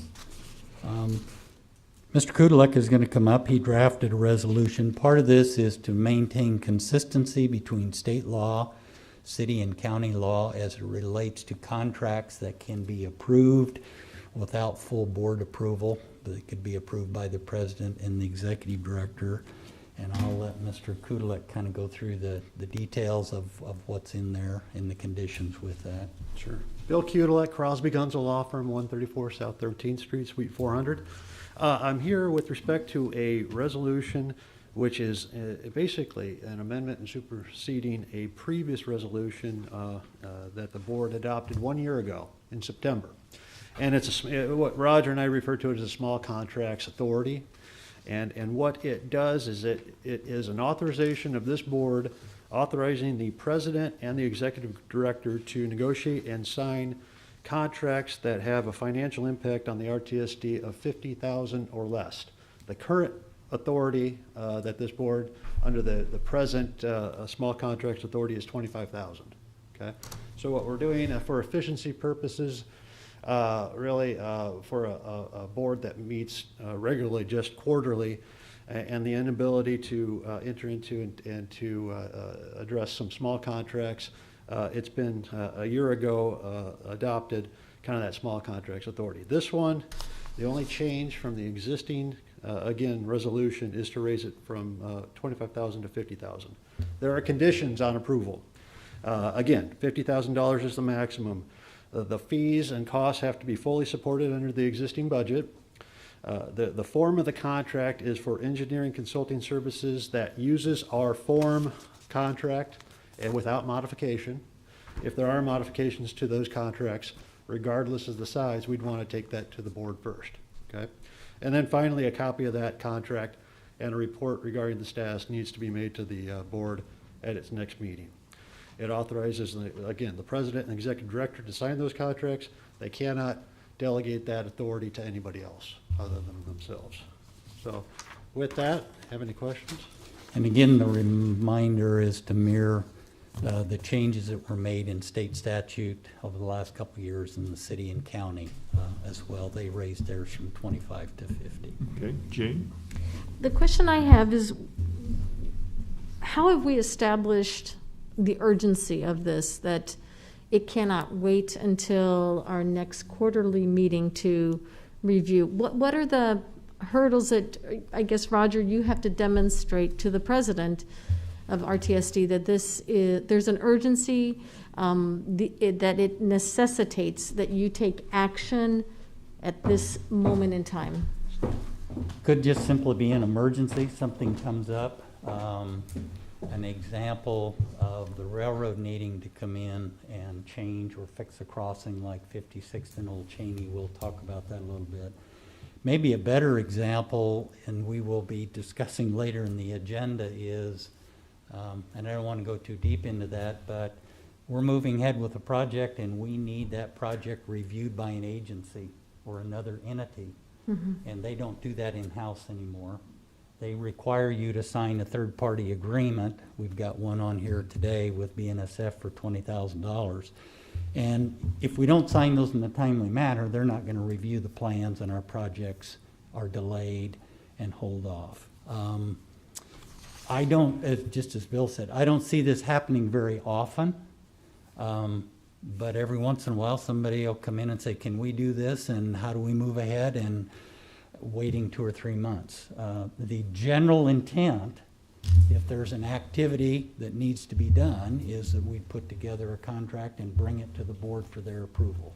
Speaker 5: Mr. Kudelek is going to come up. He drafted a resolution. Part of this is to maintain consistency between state law, city and county law as it relates to contracts that can be approved without full board approval. But it could be approved by the president and the executive director. And I'll let Mr. Kudelek kind of go through the details of what's in there and the conditions with that.
Speaker 13: Sure. Bill Kudelek, Crosby Gunzel Law Firm, 134 South 13th Street, Suite 400. I'm here with respect to a resolution which is basically an amendment and superseding a previous resolution that the board adopted 1 year ago in September. And it's what Roger and I refer to it as a small contracts authority. And what it does is it is an authorization of this board authorizing the president and the executive director to negotiate and sign contracts that have a financial impact on the RTSD of $50,000 or less. The current authority that this board, under the present small contracts authority, is $25,000. Okay, so what we're doing for efficiency purposes, really for a board that meets regularly, just quarterly, and the inability to enter into and to address some small contracts. It's been a year ago adopted kind of that small contracts authority. This one, the only change from the existing, again, resolution is to raise it from $25,000 to $50,000. There are conditions on approval. Again, $50,000 is the maximum. The fees and costs have to be fully supported under the existing budget. The form of the contract is for engineering consulting services that uses our form contract and without modification. If there are modifications to those contracts, regardless of the size, we'd want to take that to the board first, okay? And then finally, a copy of that contract and a report regarding the status needs to be made to the board at its next meeting. It authorizes, again, the president and executive director to sign those contracts. They cannot delegate that authority to anybody else other than themselves. So with that, have any questions?
Speaker 5: And again, the reminder is to mirror the changes that were made in state statute over the last couple of years in the city and county as well. They raised theirs from 25 to 50.
Speaker 1: Okay, Jane?
Speaker 4: The question I have is, how have we established the urgency of this, that it cannot wait until our next quarterly meeting to review? What are the hurdles that, I guess, Roger, you have to demonstrate to the president of RTSD that there's an urgency, that it necessitates that you take action at this moment in time?
Speaker 5: Could just simply be an emergency, something comes up. An example of the railroad needing to come in and change or fix a crossing like 56th and Old Cheney. We'll talk about that a little bit. Maybe a better example, and we will be discussing later in the agenda, is, and I don't want to go too deep into that, but we're moving ahead with a project and we need that project reviewed by an agency or another entity. Mm-hmm. And they don't do that in-house anymore. They require you to sign a third-party agreement. We've got one on here today with Bnsf for $20,000. And if we don't sign those in a timely manner, they're not going to review the plans and our projects are delayed and hold off. I don't, just as Bill said, I don't see this happening very often. But every once in a while, somebody will come in and say, can we do this? And how do we move ahead? And waiting 2 or 3 months. The general intent, if there's an activity that needs to be done, is that we put together a contract and bring it to the board for their approval.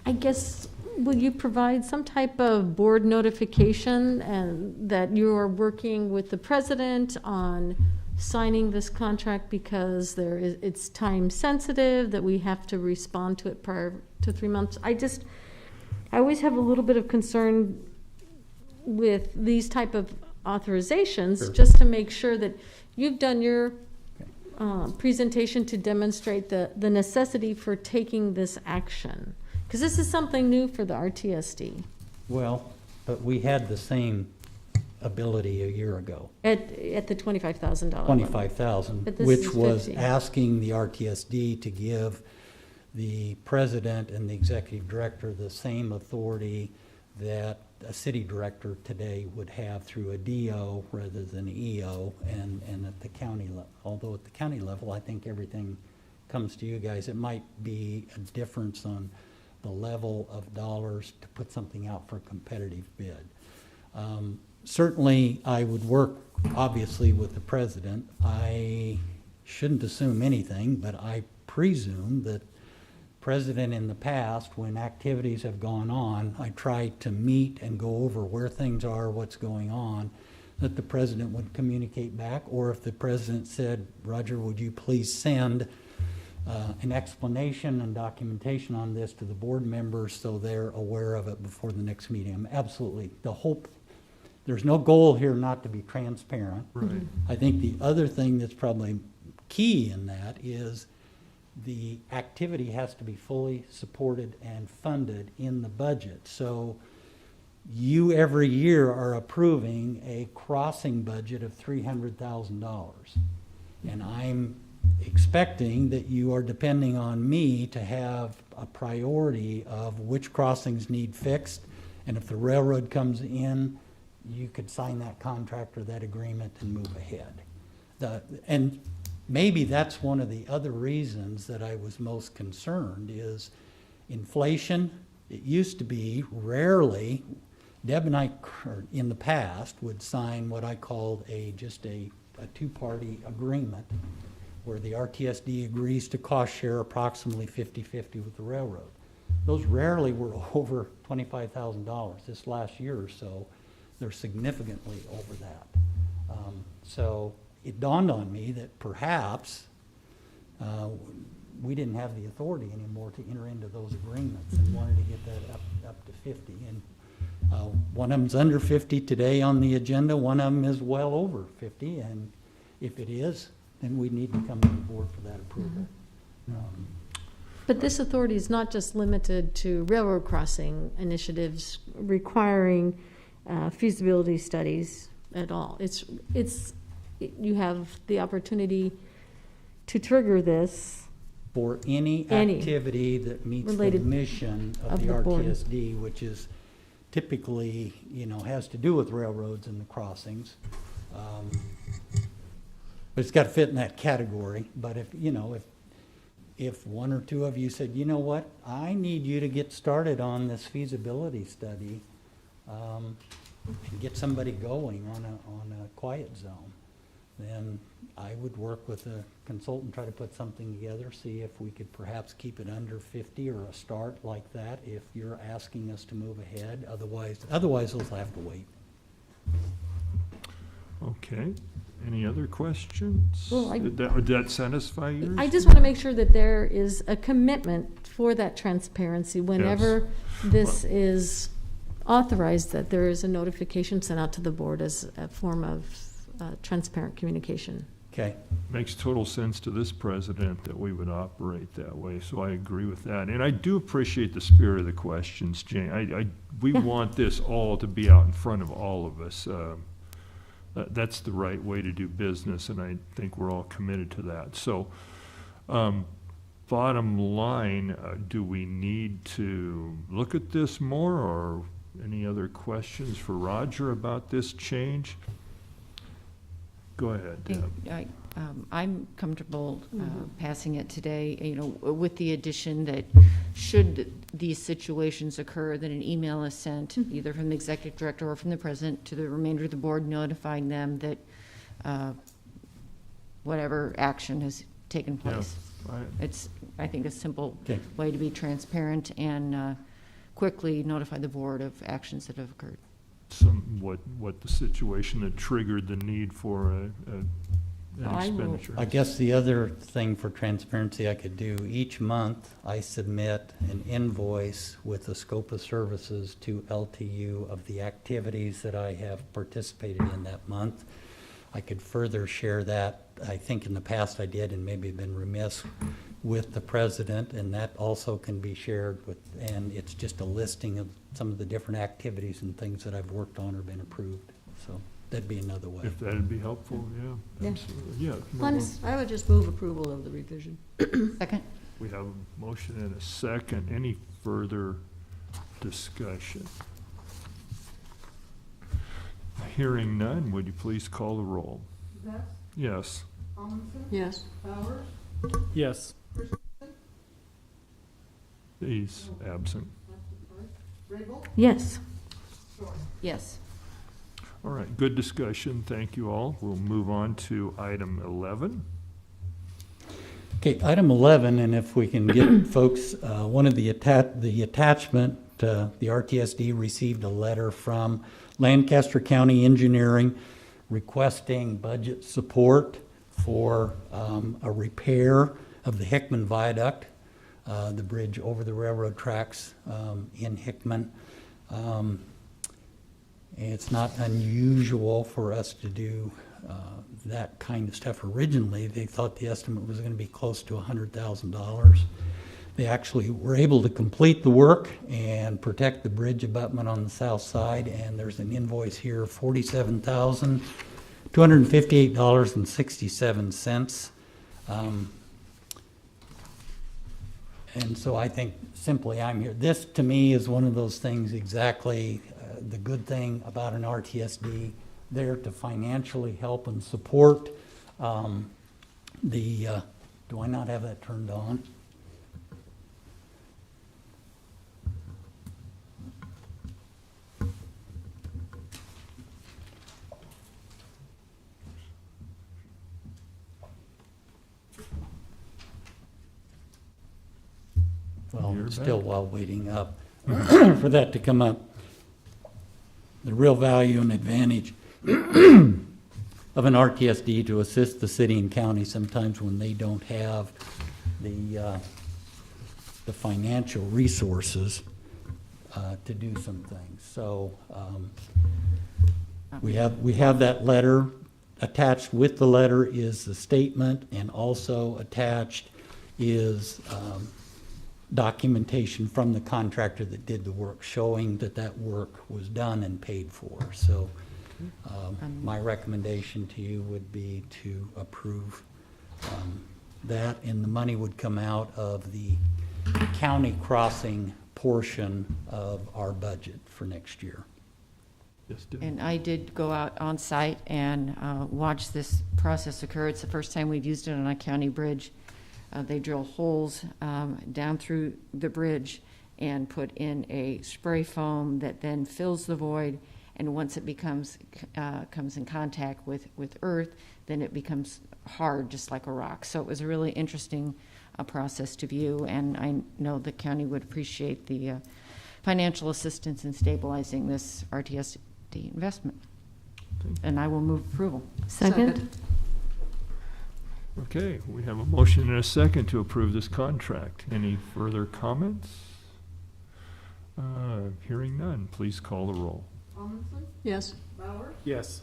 Speaker 4: I guess, will you provide some type of board notification and that you are working with the president on signing this contract because it's time sensitive, that we have to respond to it prior to 3 months? I always have a little bit of concern with these type of authorizations, sure, just to make sure that you've done your presentation to demonstrate the necessity for taking this action. Because this is something new for the RTSD.
Speaker 5: Well, but we had the same ability a year ago.
Speaker 4: At the $25,000.
Speaker 5: $25,000, which was asking the RTSD to give the president and the executive director the same authority that a city director today would have through a DO rather than EO, and at the county level. Although at the county level, I think everything comes to you guys. It might be a difference on the level of dollars to put something out for a competitive bid. Certainly, I would work, obviously, with the president. I shouldn't assume anything, but I presume that president in the past, when activities have gone on, I try to meet and go over where things are, what's going on, that the president would communicate back. Or if the president said, Roger, would you please send an explanation and documentation on this to the board members so they're aware of it before the next meeting. Absolutely. The hope there's no goal here not to be transparent.
Speaker 1: Right.
Speaker 5: I think the other thing that's probably key in that is the activity has to be fully supported and funded in the budget. So you every year are approving a crossing budget of $300,000. And I'm expecting that you are depending on me to have a priority of which crossings need fixed. And if the railroad comes in, you could sign that contract or that agreement and move ahead. And maybe that's one of the other reasons that I was most concerned is inflation. It used to be rarely, Deb and I, in the past, would sign what I called just a two-party agreement where the RTSD agrees to cost share approximately 50-50 with the railroad. Those rarely were over $25,000. This last year or so, they're significantly over that. So it dawned on me that perhaps we didn't have the authority anymore to enter into those agreements and wanted to get that up to 50. And one of them's under 50 today on the agenda, one of them is well over 50, and if it is, then we need to come to the board for that approval.
Speaker 4: But this authority is not just limited to railroad crossing initiatives requiring feasibility studies at all. You have the opportunity to trigger this
Speaker 5: for any activity that meets the mission of the RTSD, which is typically, has to do with railroads and the crossings. But it's got to fit in that category. But if one or two of you said, you know what, I need you to get started on this feasibility study and get somebody going on a quiet zone, then I would work with a consultant, try to put something together, see if we could perhaps keep it under 50 or a start like that if you're asking us to move ahead. Otherwise we'll have to wait.
Speaker 1: Okay. Any other questions?
Speaker 4: Well,
Speaker 1: Did that satisfy yours?
Speaker 4: I just want to make sure that there is a commitment for that transparency whenever this is authorized, that there is a notification sent out to the board as a form of transparent communication.
Speaker 5: Okay.
Speaker 1: Makes total sense to this president that we would operate that way, so I agree with that. And I do appreciate the spirit of the questions, Jane. We want this all to be out in front of all of us. That's the right way to do business, and I think we're all committed to that. So, bottom line, do we need to look at this more, or any other questions for Roger about this change? Go ahead, Deb.
Speaker 6: I'm comfortable passing it today, with the addition that should these situations occur, that an email is sent either from the executive director or from the president to the remainder of the board, notifying them that whatever action has taken place.
Speaker 1: Yeah,
Speaker 6: It's, I think, a simple way to be transparent and quickly notify the board of actions that have occurred.
Speaker 1: What the situation that triggered the need for an expenditure.
Speaker 5: I guess the other thing for transparency I could do, each month I submit an invoice with the scope of services to LTU of the activities that I have participated in that month. I could further share that. I think in the past I did, and maybe been remiss, with the president, and that also can be shared with, and it's just a listing of some of the different activities and things that I've worked on or been approved. So that'd be another way.
Speaker 1: If that'd be helpful, yeah, absolutely. Yeah.
Speaker 3: I would just move approval of the revision.
Speaker 6: Second.
Speaker 1: We have a motion and a second. Any further discussion? Hearing none, would you please call the roll? Yes.
Speaker 3: Yes.
Speaker 11: Yes.
Speaker 1: He's absent.
Speaker 4: Yes.
Speaker 6: Yes.
Speaker 1: All right, good discussion. Thank you all. We'll move on to item 11.
Speaker 5: Okay, item 11, and if we can get folks, one of the attachment, the RTSD received a letter from Lancaster County Engineering requesting budget support for a repair of the Hickman Viaduct, the bridge over the railroad tracks in Hickman. It's not unusual for us to do that kind of stuff. Originally, they thought the estimate was going to be close to $100,000. They actually were able to complete the work and protect the bridge abutment on the south side, and there's an invoice here of $47,258.67. And so I think simply I'm here. This, to me, is one of those things exactly the good thing about an RTSD, there to financially help and support do I not have that turned on? Well,
Speaker 1: You're
Speaker 5: still
Speaker 1: back.
Speaker 5: while waiting up for that to come up. The real value and advantage of an RTSD to assist the city and county sometimes when they don't have the financial resources to do some things. So we have that letter. Attached with the letter is the statement, and also attached is documentation from the contractor that did the work, showing that that work was done and paid for. So my recommendation to you would be to approve that, and the money would come out of the county crossing portion of our budget for next year.
Speaker 1: Yes, Deb.
Speaker 6: And I did go out on site and watch this process occur. It's the first time we've used it on a county bridge. They drill holes down through the bridge and put in a spray foam that then fills the void. And once it comes in contact with earth, then it becomes hard, just like a rock. So it was a really interesting process to view, and I know the county would appreciate the financial assistance in stabilizing this RTSD investment. And I will move approval.
Speaker 4: Second?
Speaker 1: Okay, we have a motion and a second to approve this contract. Any further comments? Hearing none, please call the roll.
Speaker 3: Yes.
Speaker 11: Yes.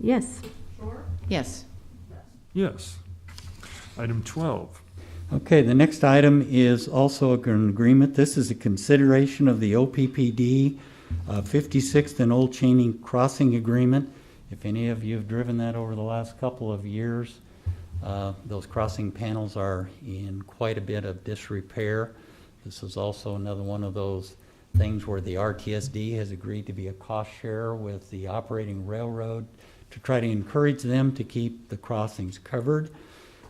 Speaker 4: Yes.
Speaker 6: Yes.
Speaker 1: Yes. Item 12.
Speaker 5: Okay, the next item is also an agreement. This is a consideration of the OPPD 56th and Old Cheney Crossing Agreement. If any of you have driven that over the last couple of years, those crossing panels are in quite a bit of disrepair. This is also another one of those things where the RTSD has agreed to be a cost share with the operating railroad to try to encourage them to keep the crossings covered.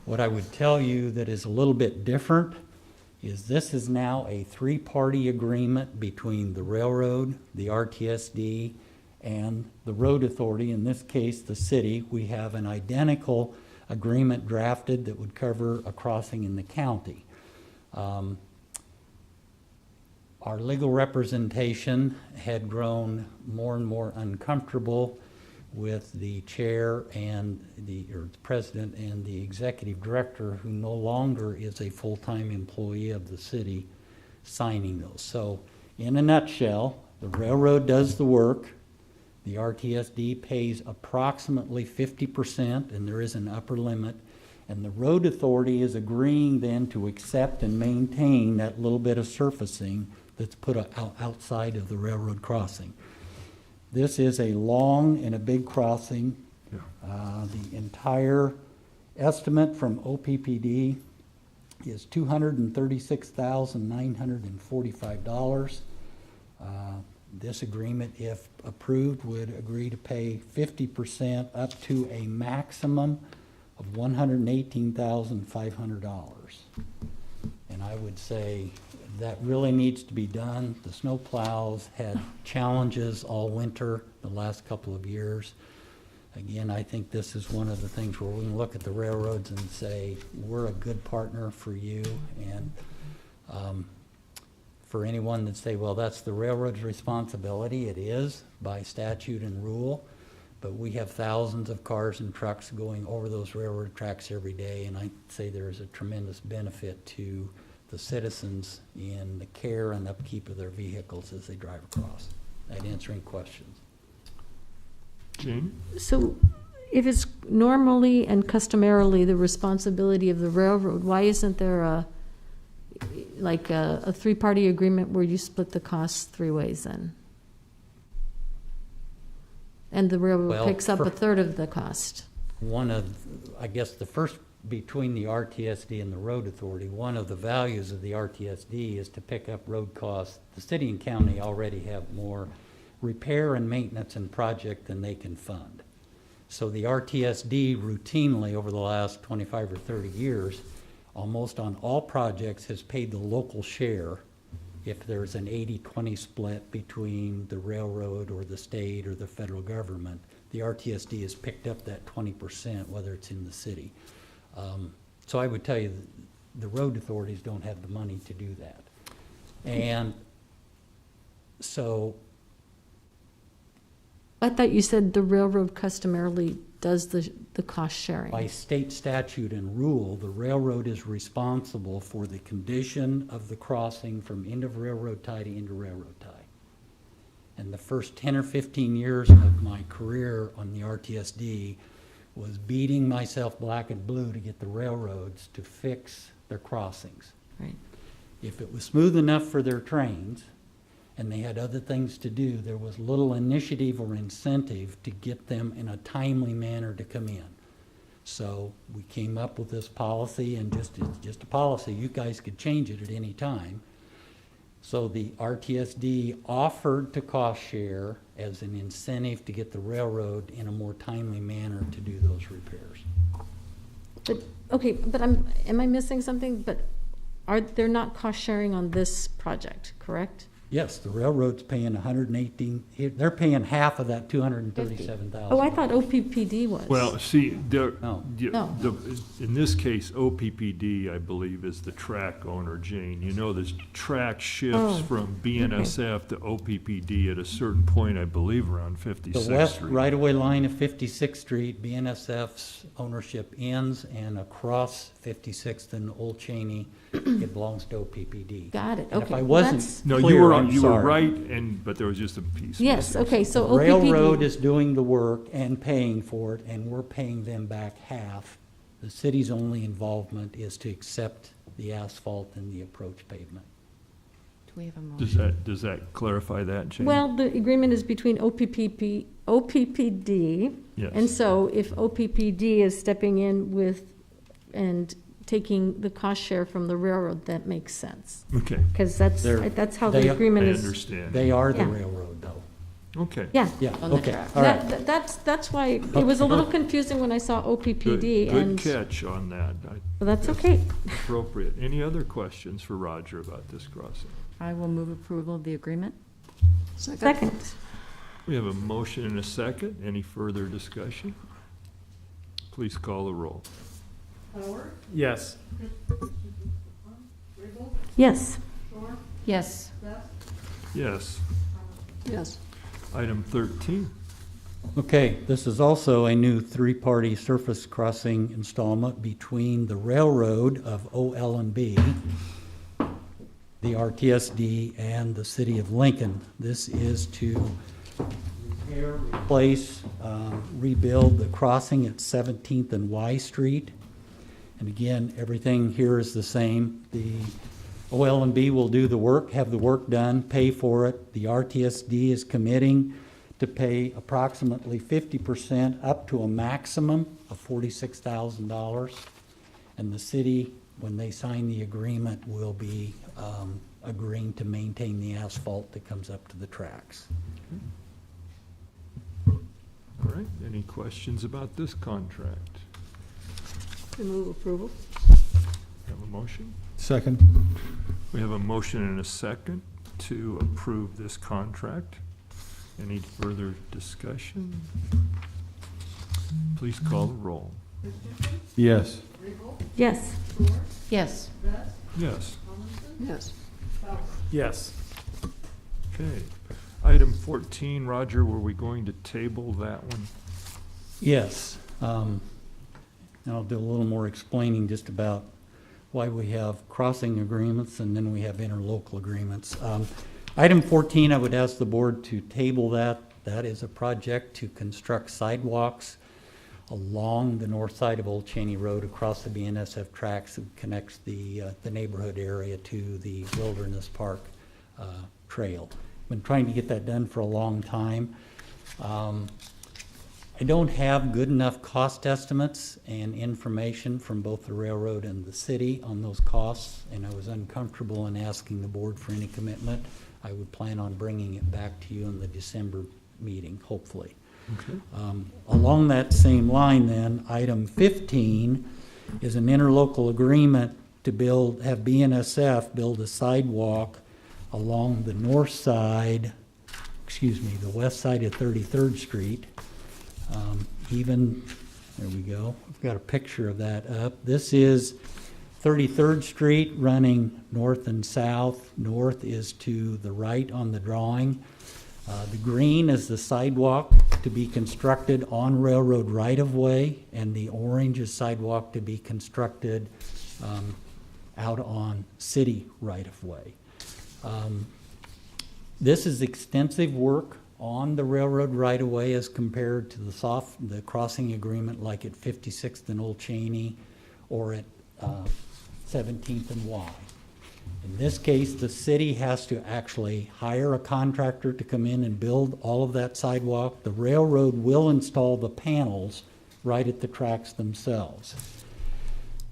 Speaker 5: What I would tell you that is a little bit different is this is now a three-party agreement between the railroad, the RTSD, and the road authority, in this case the city. We have an identical agreement drafted that would cover a crossing in the county. Our legal representation had grown more and more uncomfortable with the chair and the president and the executive director, who no longer is a full-time employee of the city, signing those. So in a nutshell, the railroad does the work. The RTSD pays approximately 50%, and there is an upper limit. And the road authority is agreeing then to accept and maintain that little bit of surfacing that's put outside of the railroad crossing. This is a long and a big crossing.
Speaker 1: Yeah.
Speaker 5: The entire estimate from OPPD is $236,945. This agreement, if approved, would agree to pay 50% up to a maximum of $118,500. And I would say that really needs to be done. The snow plows had challenges all winter the last couple of years. Again, I think this is one of the things where we can look at the railroads and say, we're a good partner for you. And for anyone that say, well, that's the railroad's responsibility, it is by statute and rule. But we have thousands of cars and trucks going over those railroad tracks every day, and I'd say there is a tremendous benefit to the citizens in the care and upkeep of their vehicles as they drive across. I'd answer any questions.
Speaker 1: Jane?
Speaker 4: So if it's normally and customarily the responsibility of the railroad, why isn't there a three-party agreement where you split the costs three ways then? And the railroad
Speaker 5: Well,
Speaker 4: picks up a third of the cost?
Speaker 5: I guess the first, between the RTSD and the road authority, one of the values of the RTSD is to pick up road costs. The city and county already have more repair and maintenance and project than they can fund. So the RTSD routinely over the last 25 or 30 years, almost on all projects, has paid the local share if there's an 80-20 split between the railroad or the state or the federal government. The RTSD has picked up that 20%, whether it's in the city. So I would tell you the road authorities don't have the money to do that. And so
Speaker 4: I thought you said the railroad customarily does the cost sharing.
Speaker 5: by state statute and rule, the railroad is responsible for the condition of the crossing from end of railroad tie to end of railroad tie. And the first 10 or 15 years of my career on the RTSD was beating myself black and blue to get the railroads to fix their crossings.
Speaker 4: Right.
Speaker 5: If it was smooth enough for their trains and they had other things to do, there was little initiative or incentive to get them in a timely manner to come in. So we came up with this policy, and it's just a policy. You guys could change it at any time. So the RTSD offered to cost share as an incentive to get the railroad in a more timely manner to do those repairs.
Speaker 4: But am I missing something? But they're not cost sharing on this project, correct?
Speaker 5: Yes, the railroad's paying 118, they're paying half of that 237,000.
Speaker 4: Oh, I thought OPPD was.
Speaker 1: Well, see,
Speaker 5: No.
Speaker 1: in this case, OPPD, I believe, is the track owner, Jane. You know, this track shifts from BNSF to OPPD at a certain point, I believe, around 56th
Speaker 5: The west
Speaker 1: Street.
Speaker 5: right-of-way line of 56th Street, BNSF's ownership ends, and across 56th and Old Cheney, it belongs to OPPD.
Speaker 4: Got it,
Speaker 5: And if
Speaker 4: okay.
Speaker 5: I
Speaker 4: Well,
Speaker 5: wasn't
Speaker 4: that's-
Speaker 1: No,
Speaker 5: clear,
Speaker 1: you
Speaker 5: I'm
Speaker 1: were
Speaker 5: sorry.
Speaker 1: right, but there was just a piece.
Speaker 4: Yes,
Speaker 1: missing.
Speaker 4: okay, so
Speaker 5: The
Speaker 4: OPPD.
Speaker 5: railroad is doing the work and paying for it, and we're paying them back half. The city's only involvement is to accept the asphalt and the approach pavement.
Speaker 6: Do we have a motion?
Speaker 1: Does that clarify that, Jane?
Speaker 4: Well, the agreement is between OPPD.
Speaker 1: Yes.
Speaker 4: And so if OPPD is stepping in with and taking the cost share from the railroad, that makes sense.
Speaker 1: Okay,
Speaker 4: Because that's how the
Speaker 5: They-
Speaker 1: I
Speaker 4: agreement is.
Speaker 1: understand.
Speaker 5: They are the
Speaker 4: Yeah.
Speaker 5: railroad, though.
Speaker 1: Okay.
Speaker 4: Yeah.
Speaker 5: Yeah,
Speaker 6: On the
Speaker 5: okay,
Speaker 6: track.
Speaker 5: all right.
Speaker 4: That's why, it was a little confusing when I saw OPPD
Speaker 1: Good
Speaker 4: and,
Speaker 1: catch on that.
Speaker 4: well, that's okay.
Speaker 1: Appropriate. Any other questions for Roger about this crossing?
Speaker 6: I will move approval of the agreement.
Speaker 4: Second.
Speaker 1: We have a motion and a second. Any further discussion? Please call the roll.
Speaker 11: Yes.
Speaker 4: Yes.
Speaker 6: Yes.
Speaker 1: Yes.
Speaker 3: Yes.
Speaker 1: Item 13.
Speaker 5: Okay, this is also a new three-party surface crossing installment between the railroad of OL&B, the RTSD, and the city of Lincoln. This is to repair, replace, rebuild the crossing at 17th and Y Street. And again, everything here is the same. The OL&B will do the work, have the work done, pay for it. The RTSD is committing to pay approximately 50% up to a maximum of $46,000. And the city, when they sign the agreement, will be agreeing to maintain the asphalt that comes up to the tracks.
Speaker 1: All right. Any questions about this contract?
Speaker 3: I move approval.
Speaker 1: Have a motion?
Speaker 2: Second.
Speaker 1: We have a motion and a second to approve this contract. Any further discussion? Please call the roll.
Speaker 2: Yes.
Speaker 4: Yes.
Speaker 6: Yes.
Speaker 1: Yes.
Speaker 3: Yes.
Speaker 11: Yes.
Speaker 1: Okay. Item 14, Roger, were we going to table that one?
Speaker 5: Yes. And I'll do a little more explaining just about why we have crossing agreements and then we have interlocal agreements. Item 14, I would ask the board to table that. That is a project to construct sidewalks along the north side of Old Cheney Road across the BNSF tracks that connects the neighborhood area to the Wilderness Park trail. Been trying to get that done for a long time. I don't have good enough cost estimates and information from both the railroad and the city on those costs, and I was uncomfortable in asking the board for any commitment. I would plan on bringing it back to you in the December meeting, hopefully.
Speaker 1: Okay.
Speaker 5: Along that same line then, item 15 is an interlocal agreement to have BNSF build a sidewalk along the north side, the west side of 33rd Street. There we go. I've got a picture of that up. This is 33rd Street running north and south. North is to the right on the drawing. The green is the sidewalk to be constructed on railroad right-of-way, and the orange is sidewalk to be constructed out on city right-of-way. This is extensive work on the railroad right-of-way as compared to the crossing agreement like at 56th and Old Cheney or at 17th and Y. In this case, the city has to actually hire a contractor to come in and build all of that sidewalk. The railroad will install the panels right at the tracks themselves.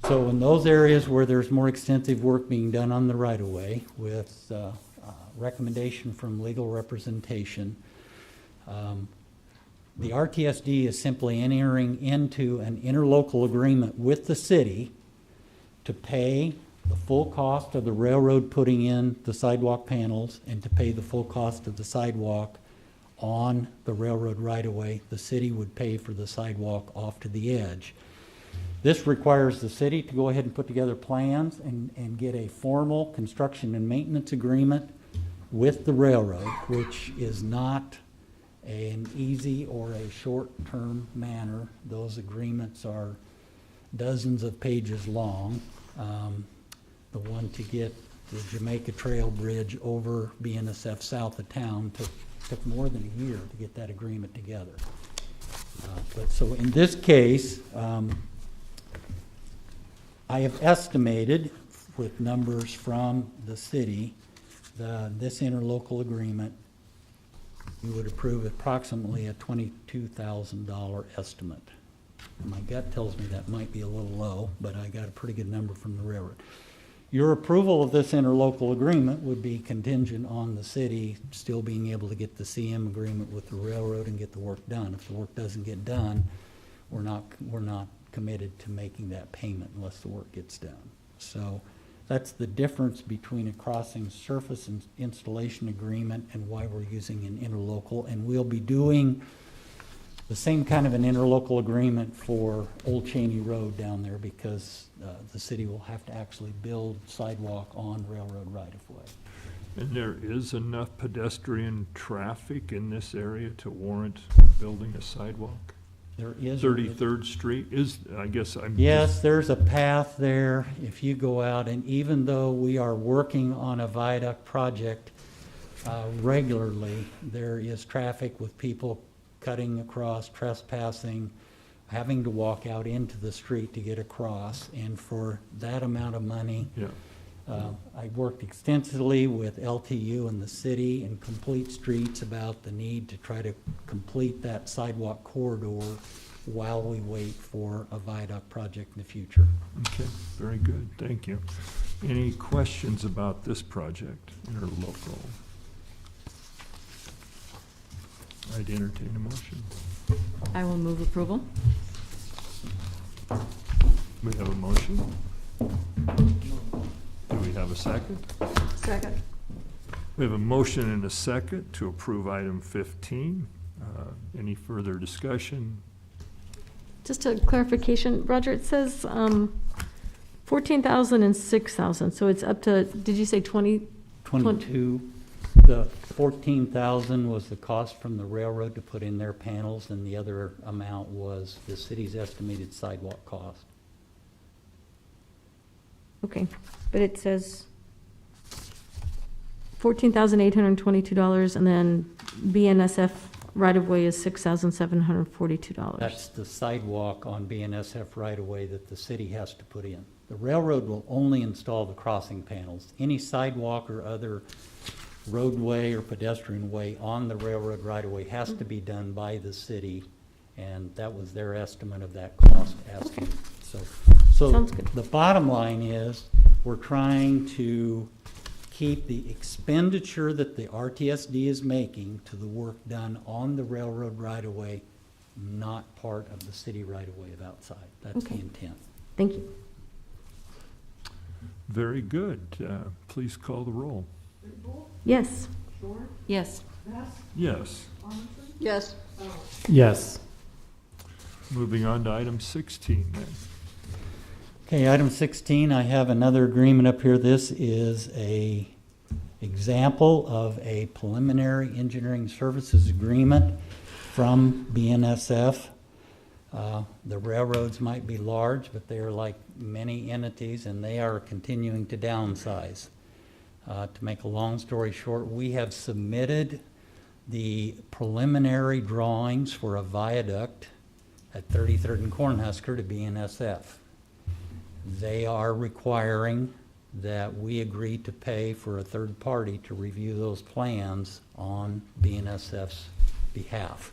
Speaker 5: So in those areas where there's more extensive work being done on the right-of-way with recommendation from legal representation, the Rtsd is simply entering into an interlocal agreement with the city to pay the full cost of the railroad putting in the sidewalk panels and to pay the full cost of the sidewalk on the railroad right-of-way. The city would pay for the sidewalk off to the edge. This requires the city to go ahead and put together plans and get a formal construction and maintenance agreement with the railroad, which is not an easy or a short-term manner. Those agreements are dozens of pages long. The one to get the Jamaica Trail Bridge over BNSF south of town took more than a year to get that agreement together. But so in this case, I have estimated with numbers from the city, this interlocal agreement, you would approve approximately a $22,000 estimate. My gut tells me that might be a little low, but I got a pretty good number from the railroad. Your approval of this interlocal agreement would be contingent on the city still being able to get the CM agreement with the railroad and get the work done. If the work doesn't get done, we're not committed to making that payment unless the work gets done. So that's the difference between a crossing surface installation agreement and why we're using an interlocal. And we'll be doing the same kind of an interlocal agreement for Old Cheney Road down there because the city will have to actually build sidewalk on railroad right-of-way.
Speaker 1: And there is enough pedestrian traffic in this area to warrant building a sidewalk?
Speaker 5: There is.
Speaker 1: 33rd Street is, I guess I'm.
Speaker 5: Yes, there's a path there if you go out, and even though we are working on a viaduct project regularly, there is traffic with people cutting across, trespassing, having to walk out into the street to get across. And for that amount of money,
Speaker 1: Yeah.
Speaker 5: I worked extensively with LTU and the city and Complete Streets about the need to try to complete that sidewalk corridor while we wait for a viaduct project in the future.
Speaker 1: Okay, very good, thank you. Any questions about this project, interlocal? I'd entertain a motion.
Speaker 6: I will move approval.
Speaker 1: We have a motion. Do we have a second?
Speaker 3: Second.
Speaker 1: We have a motion and a second to approve item 15. Any further discussion?
Speaker 4: Just a clarification, Roger, it says 14,000 and 6,000, so it's up to, did you say 20?
Speaker 5: 22. The 14,000 was the cost from the railroad to put in their panels, and the other amount was the city's estimated sidewalk cost.
Speaker 4: Okay, but it says $14,822, and then BNSF right-of-way is $6,742.
Speaker 5: That's the sidewalk on BNSF right-of-way that the city has to put in. The railroad will only install the crossing panels. Any sidewalk or other roadway or pedestrian way on the railroad right-of-way has to be done by the city, and that was their estimate of that cost asking. So
Speaker 4: Sounds good.
Speaker 5: the bottom line is, we're trying to keep the expenditure that the RTSD is making to the work done on the railroad right-of-way not part of the city right-of-way of outside. That's the
Speaker 4: Okay.
Speaker 5: intent.
Speaker 4: Thank you.
Speaker 1: Very good. Please call the roll.
Speaker 4: Yes.
Speaker 6: Yes.
Speaker 1: Yes.
Speaker 3: Yes.
Speaker 11: Yes.
Speaker 1: Moving on to item 16 then.
Speaker 5: Okay, item 16, I have another agreement up here. This is a example of a preliminary engineering services agreement from BNSF. The railroads might be large, but they are like many entities, and they are continuing to downsize. To make a long story short, we have submitted the preliminary drawings for a viaduct at 33rd and Cornhusker to BNSF. They are requiring that we agree to pay for a third party to review those plans on BNSF's behalf.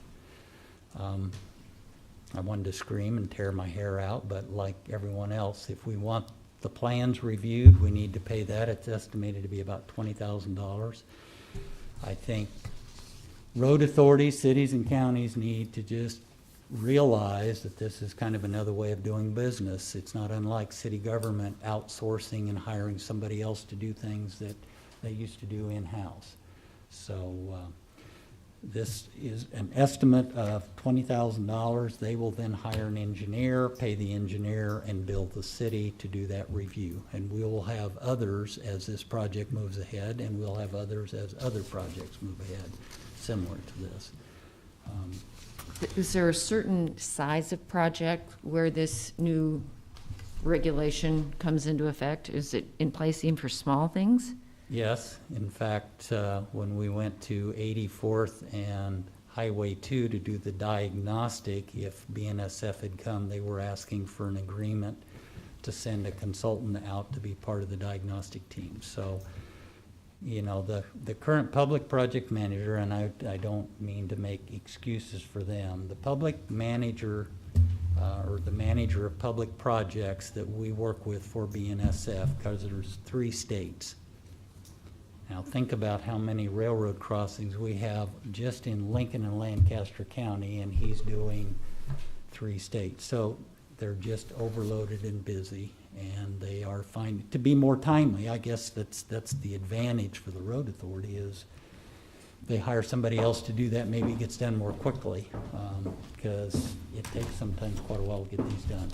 Speaker 5: I wanted to scream and tear my hair out, but like everyone else, if we want the plans reviewed, we need to pay that. It's estimated to be about $20,000. I think road authorities, cities and counties need to just realize that this is kind of another way of doing business. It's not unlike city government outsourcing and hiring somebody else to do things that they used to do in-house. So this is an estimate of $20,000. They will then hire an engineer, pay the engineer, and bill the city to do that review. And we will have others as this project moves ahead, and we'll have others as other projects move ahead, similar to this.
Speaker 6: Is there a certain size of project where this new regulation comes into effect? Is it in place even for small things?
Speaker 5: Yes, in fact, when we went to 84th and Highway 2 to do the diagnostic, if BNSF had come, they were asking for an agreement to send a consultant out to be part of the diagnostic team. So, you know, the current public project manager, and I don't mean to make excuses for them, the public manager or the manager of public projects that we work with for BNSF, because there's 3 states. Now think about how many railroad crossings we have just in Lincoln and Lancaster County, and he's doing 3 states. So they're just overloaded and busy, and they are finding to be more timely. I guess that's the advantage for the road authority, is they hire somebody else to do that. Maybe it gets done more quickly, because it takes sometimes quite a while to get these done.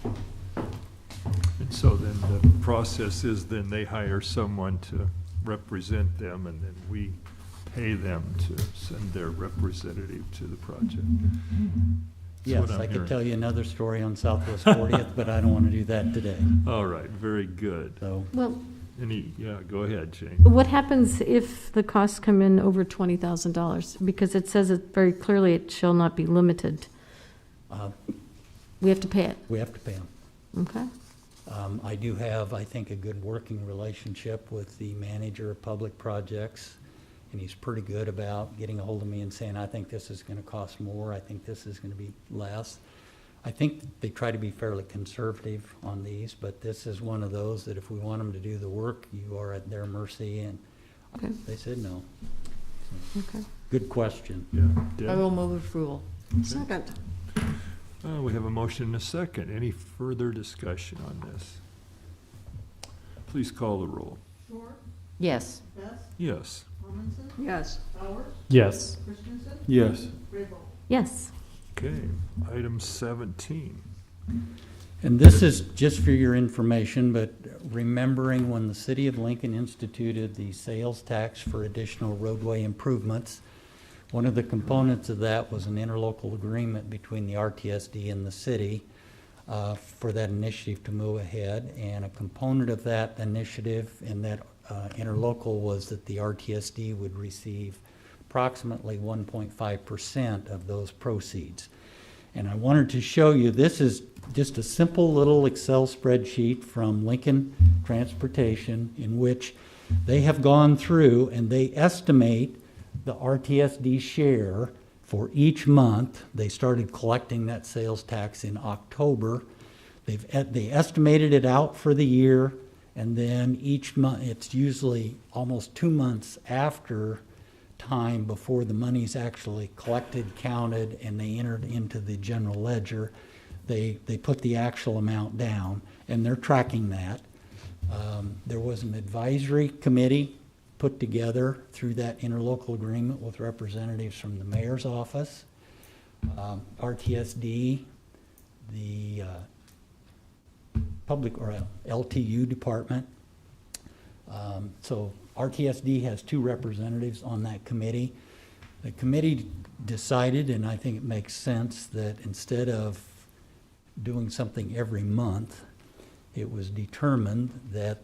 Speaker 1: And so then the process is then they hire someone to represent them, and then we pay them to send their representative to the project. That's
Speaker 5: Yes,
Speaker 1: what I'm
Speaker 5: I could
Speaker 1: hearing.
Speaker 5: tell you another story on Southwest 40th, but I don't want to do that today.
Speaker 1: All right, very good.
Speaker 5: So,
Speaker 4: Well,
Speaker 1: Yeah, go ahead, Jane.
Speaker 4: what happens if the costs come in over $20,000? Because it says it very clearly, it shall not be limited. We have to pay it,
Speaker 5: we have to pay them.
Speaker 4: okay?
Speaker 5: I do have, I think, a good working relationship with the manager of public projects, and he's pretty good about getting a hold of me and saying, I think this is gonna cost more, I think this is gonna be less. I think they try to be fairly conservative on these, but this is one of those that if we want them to do the work, you are at their mercy, and
Speaker 4: Okay.
Speaker 5: they said no.
Speaker 4: Okay.
Speaker 5: Good question.
Speaker 1: Yeah,
Speaker 6: I
Speaker 1: Deb?
Speaker 6: will move approval.
Speaker 3: Second.
Speaker 1: We have a motion and a second. Any further discussion on this? Please call the roll.
Speaker 6: Yes.
Speaker 1: Yes.
Speaker 3: Yes.
Speaker 11: Yes.
Speaker 2: Yes.
Speaker 4: Yes.
Speaker 1: Okay, item 17.
Speaker 5: And this is just for your information, but remembering when the city of Lincoln instituted the sales tax for additional roadway improvements, one of the components of that was an interlocal agreement between the RTSD and the city. for that initiative to move ahead. And a component of that initiative and that interlocal was that the RTSD would receive approximately 1.5% of those proceeds. And I wanted to show you, this is just a simple little Excel spreadsheet from Lincoln Transportation in which they have gone through and they estimate the RTSD share for each month. They started collecting that sales tax in October. They estimated it out for the year, and then each month, it's usually almost 2 months after time before the money's actually collected, counted, and they entered into the general ledger. They put the actual amount down, and they're tracking that. There was an advisory committee put together through that interlocal agreement with representatives from the mayor's office, RTSD, the public or LTU department. So RTSD has 2 representatives on that committee. The committee decided, and I think it makes sense, that instead of doing something every month, it was determined that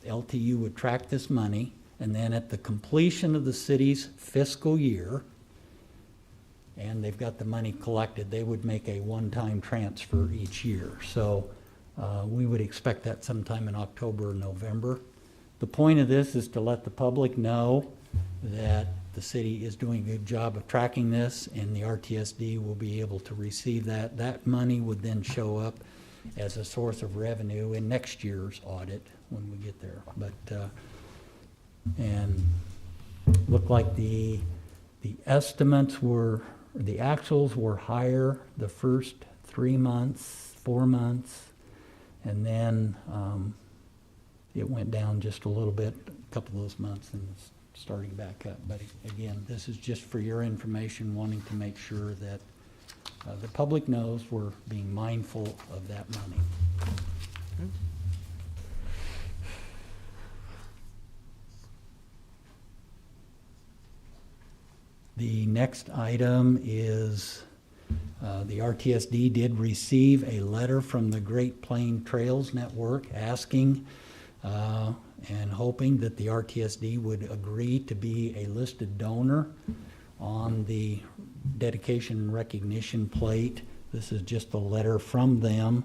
Speaker 5: LTU would track this money, and then at the completion of the city's fiscal year, and they've got the money collected, they would make a one-time transfer each year. So we would expect that sometime in October or November. The point of this is to let the public know that the city is doing a good job of tracking this, and the RTSD will be able to receive that. That money would then show up as a source of revenue in next year's audit when we get there. But and looked like the estimates were, the actuals were higher the first 3 months, 4 months, and then it went down just a little bit, a couple of those months, and it's starting back up. But again, this is just for your information, wanting to make sure that the public knows we're being mindful of that money.
Speaker 1: Okay.
Speaker 5: The next item is the RTSD did receive a letter from the Great Plains Trails Network asking and hoping that the RTSD would agree to be a listed donor on the dedication and recognition plate. This is just a letter from them.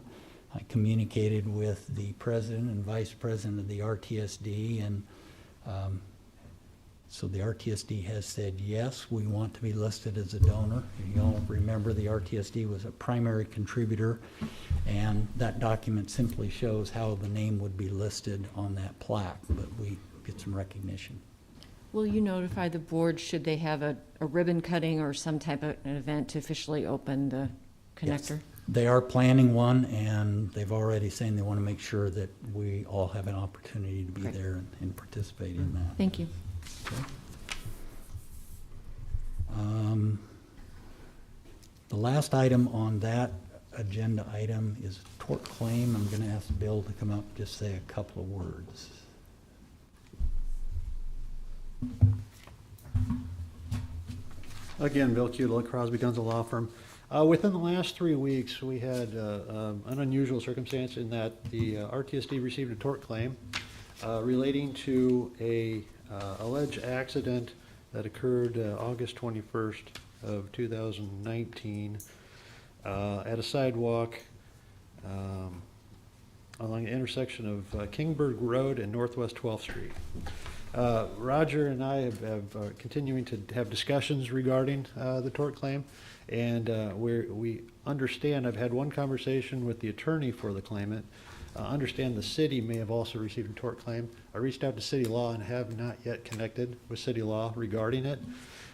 Speaker 5: I communicated with the president and vice president of the RTSD, and so the RTSD has said, yes, we want to be listed as a donor. You all remember the RTSD was a primary contributor, and that document simply shows how the name would be listed on that plaque, but we get some recognition.
Speaker 6: Will you notify the board should they have a ribbon cutting or some type of an event to officially open the connector?
Speaker 5: Yes. They are planning one, and they've already saying they want to make sure that we all have an opportunity to be
Speaker 6: Great.
Speaker 5: there and participate in that.
Speaker 6: Thank you.
Speaker 5: Okay. The last item on that agenda item is tort claim. I'm going to ask Bill to come up and just say a couple of words.
Speaker 13: Again, Bill Cudel at Crosby Guns Law Firm. Within the last 3 weeks, we had an unusual circumstance in that the RTSD received a tort claim relating to a alleged accident that occurred August 21st of 2019 at a sidewalk along the intersection of Kingberg Road and Northwest 12th Street. Roger and I have continuing to have discussions regarding the tort claim, and we understand, I've had one conversation with the attorney for the claimant, understand the city may have also received a tort claim. I reached out to city law and have not yet connected with city law regarding it.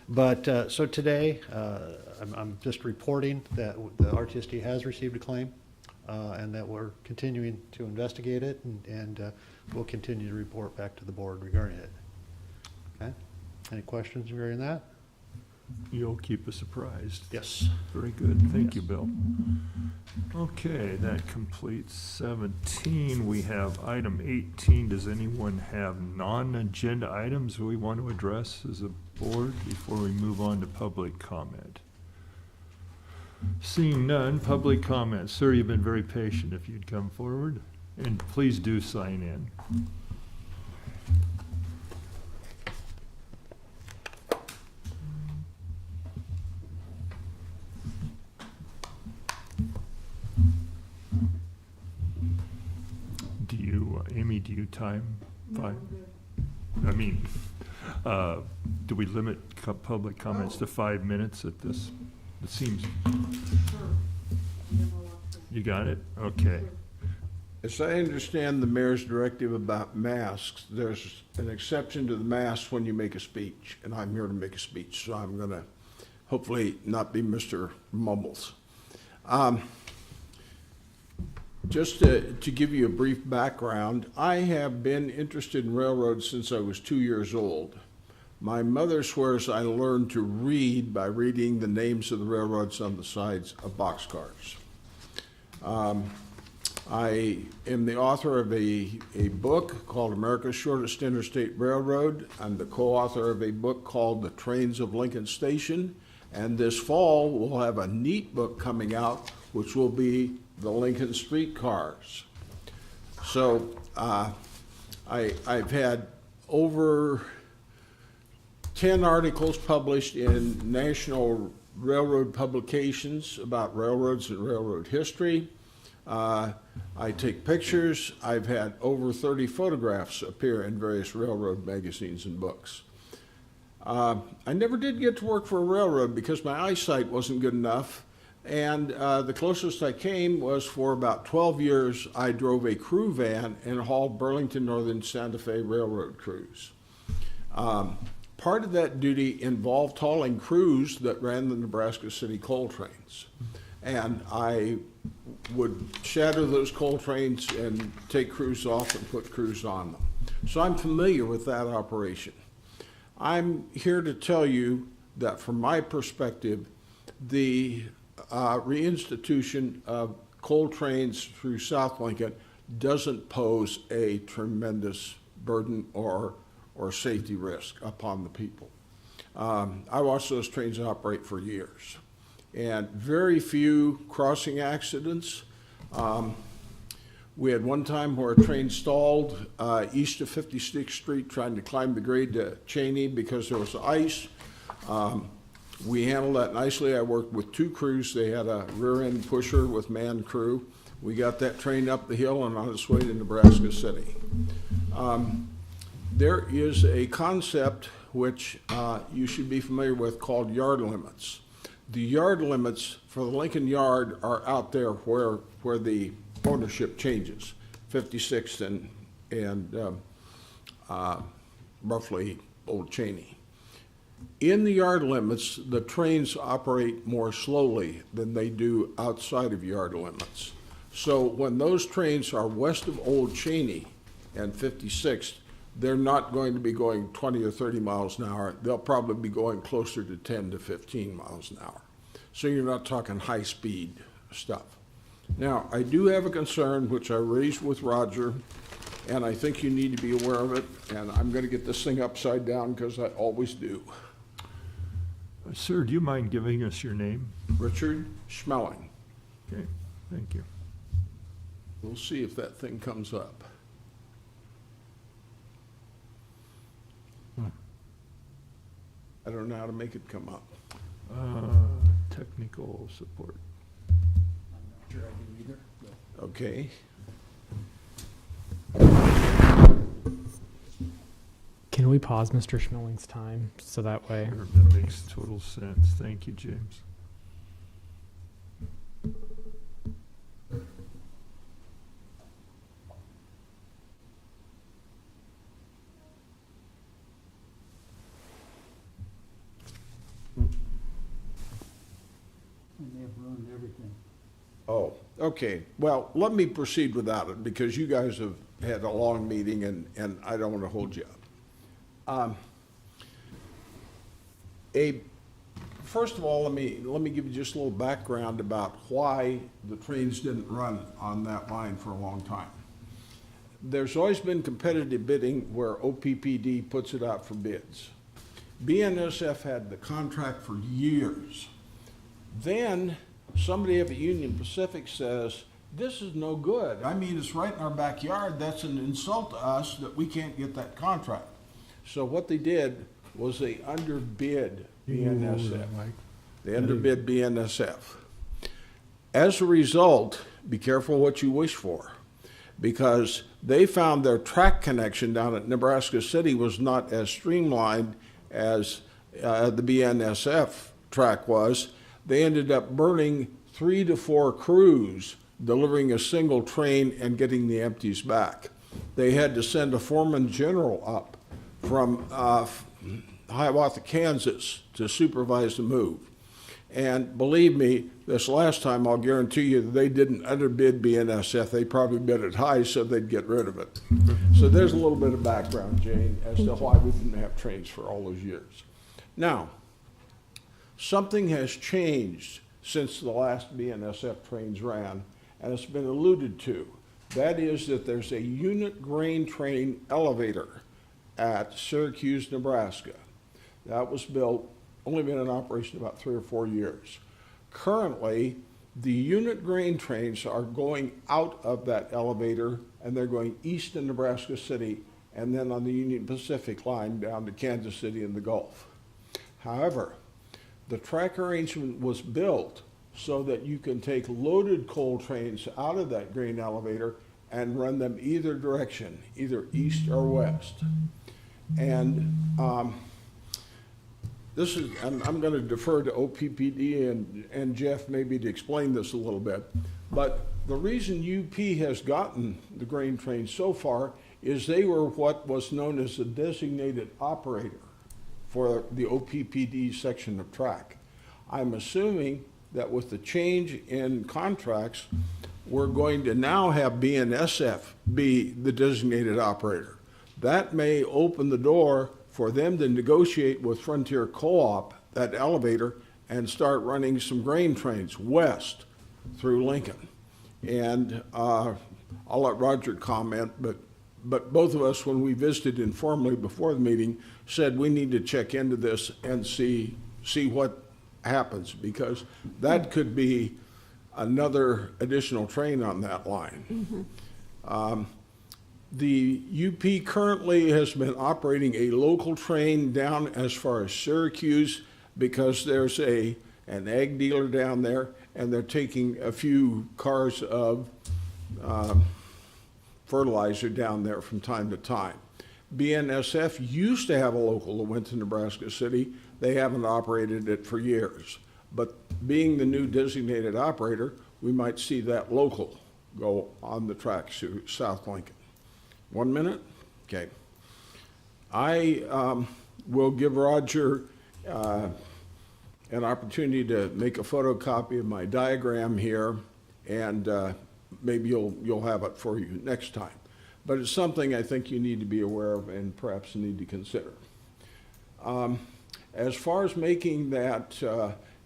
Speaker 13: But so today, I'm just reporting that the RTSD has received a claim and that we're continuing to investigate it, and we'll continue to report back to the board regarding it. Okay? Any questions regarding that?
Speaker 1: You'll keep us apprised.
Speaker 13: Yes.
Speaker 1: Very good. Thank you, Bill. Okay, that completes 17. We have item 18. Does anyone have non-agenda items we want to address as a board before we move on to public comment? Seeing none, public comments. Sir, you've been very patient. If you'd come forward, and please do sign in. Do you, Amy, do you time 5? I mean, do we limit public comments to 5 minutes at this? It seems. You got it? Okay.
Speaker 14: As I understand the mayor's directive about masks, there's an exception to the mask when you make a speech, and I'm here to make a speech, so I'm gonna hopefully not be Mr. Mumbles. Just to give you a brief background, I have been interested in railroads since I was 2 years old. My mother swears I learned to read by reading the names of the railroads on the sides of boxcars. I am the author of a book called America's Shortest Interstate Railroad. I'm the co-author of a book called The Trains of Lincoln Station. And this fall, we'll have a neat book coming out, which will be the Lincoln Streetcars. So I've had over 10 articles published in national railroad publications about railroads and railroad history. I take pictures. I've had over 30 photographs appear in various railroad magazines and books. I never did get to work for a railroad because my eyesight wasn't good enough, and the closest I came was for about 12 years. I drove a crew van and hauled Burlington Northern Santa Fe Railroad crews. Part of that duty involved hauling crews that ran the Nebraska City coal trains. And I would shadow those coal trains and take crews off and put crews on them. So I'm familiar with that operation. I'm here to tell you that from my perspective, the reinstitution of coal trains through South Lincoln doesn't pose a tremendous burden or safety risk upon the people. I watched those trains operate for years, and very few crossing accidents. We had one time where a train stalled east of 56th Street trying to climb the grade to Cheney because there was ice. We handled that nicely. I worked with 2 crews. They had a rear end pusher with manned crew. We got that train up the hill and on its way to Nebraska City. There is a concept which you should be familiar with called yard limits. The yard limits for the Lincoln Yard are out there where the ownership changes, 56th and roughly Old Cheney. In the yard limits, the trains operate more slowly than they do outside of yard limits. So when those trains are west of Old Cheney and 56th, they're not going to be going 20 or 30 miles an hour. They'll probably be going closer to 10 to 15 miles an hour. So you're not talking high-speed stuff. Now, I do have a concern, which I raised with Roger, and I think you need to be aware of it, and I'm going to get this thing upside down because I always do.
Speaker 1: Sir, do you mind giving us your name?
Speaker 14: Richard Schmeling.
Speaker 1: Okay, thank you.
Speaker 14: We'll see if that thing comes up. I don't know how to make it come up.
Speaker 1: Technical support.
Speaker 14: I'm not sure I do either. Okay.
Speaker 11: Can we pause Mr. Schmelling's time so that way?
Speaker 1: Sure, that makes total sense. Thank you, James.
Speaker 5: And they've ruined everything.
Speaker 14: Oh, okay. Well, let me proceed without it because you guys have had a long meeting and I don't want to hold you up. First of all, let me give you just a little background about why the trains didn't run on that line for a long time. There's always been competitive bidding where OPPD puts it out for bids. Bnsf had the contract for years. Then somebody up at Union Pacific says, this is no good. I mean, it's right in our backyard. That's an insult to us that we can't get that contract. So what they did was they underbid BNSF. They underbid BNSF. As a result, be careful what you wish for, because they found their track connection down at Nebraska City was not as streamlined as the BNSF track was. They ended up burning 3 to 4 crews delivering a single train and getting the empties back. They had to send a foreman general up from Hiawatha, Kansas to supervise the move. And believe me, this last time, I'll guarantee you that they didn't underbid BNSF. They probably bid it high so they'd get rid of it. So there's a little bit of background, Jane, as to why we didn't have trains for all those years. Now, something has changed since the last BNSF trains ran, and it's been alluded to. That is that there's a unit grain train elevator at Syracuse, Nebraska. That was built, only been in operation about 3 or 4 years. Currently, the unit grain trains are going out of that elevator, and they're going east in Nebraska City, and then on the Union Pacific line down to Kansas City and the Gulf. However, the track arrangement was built so that you can take loaded coal trains out of that grain elevator and run them either direction, either east or west. And this is, I'm going to defer to Oppd and Jeff maybe to explain this a little bit, but the reason UP has gotten the grain trains so far is they were what was known as a designated operator for the Oppd section of track. I'm assuming that with the change in contracts, we're going to now have BNSF be the designated operator. That may open the door for them to negotiate with Frontier Co-op, that elevator, and start running some grain trains west through Lincoln. And I'll let Roger comment, but both of us, when we visited informally before the meeting, said we need to check into this and see what happens, because that could be another additional train on that line. The UP currently has been operating a local train down as far as Syracuse because there's an egg dealer down there, and they're taking a few cars of fertilizer down there from time to time. BNSF used to have a local that went to Nebraska City. They haven't operated it for years. But being the new designated operator, we might see that local go on the tracks to South Lincoln. 1 minute? Okay. I will give Roger an opportunity to make a photocopy of my diagram here, and maybe you'll have it for you next time. But it's something I think you need to be aware of and perhaps need to consider. As far as making that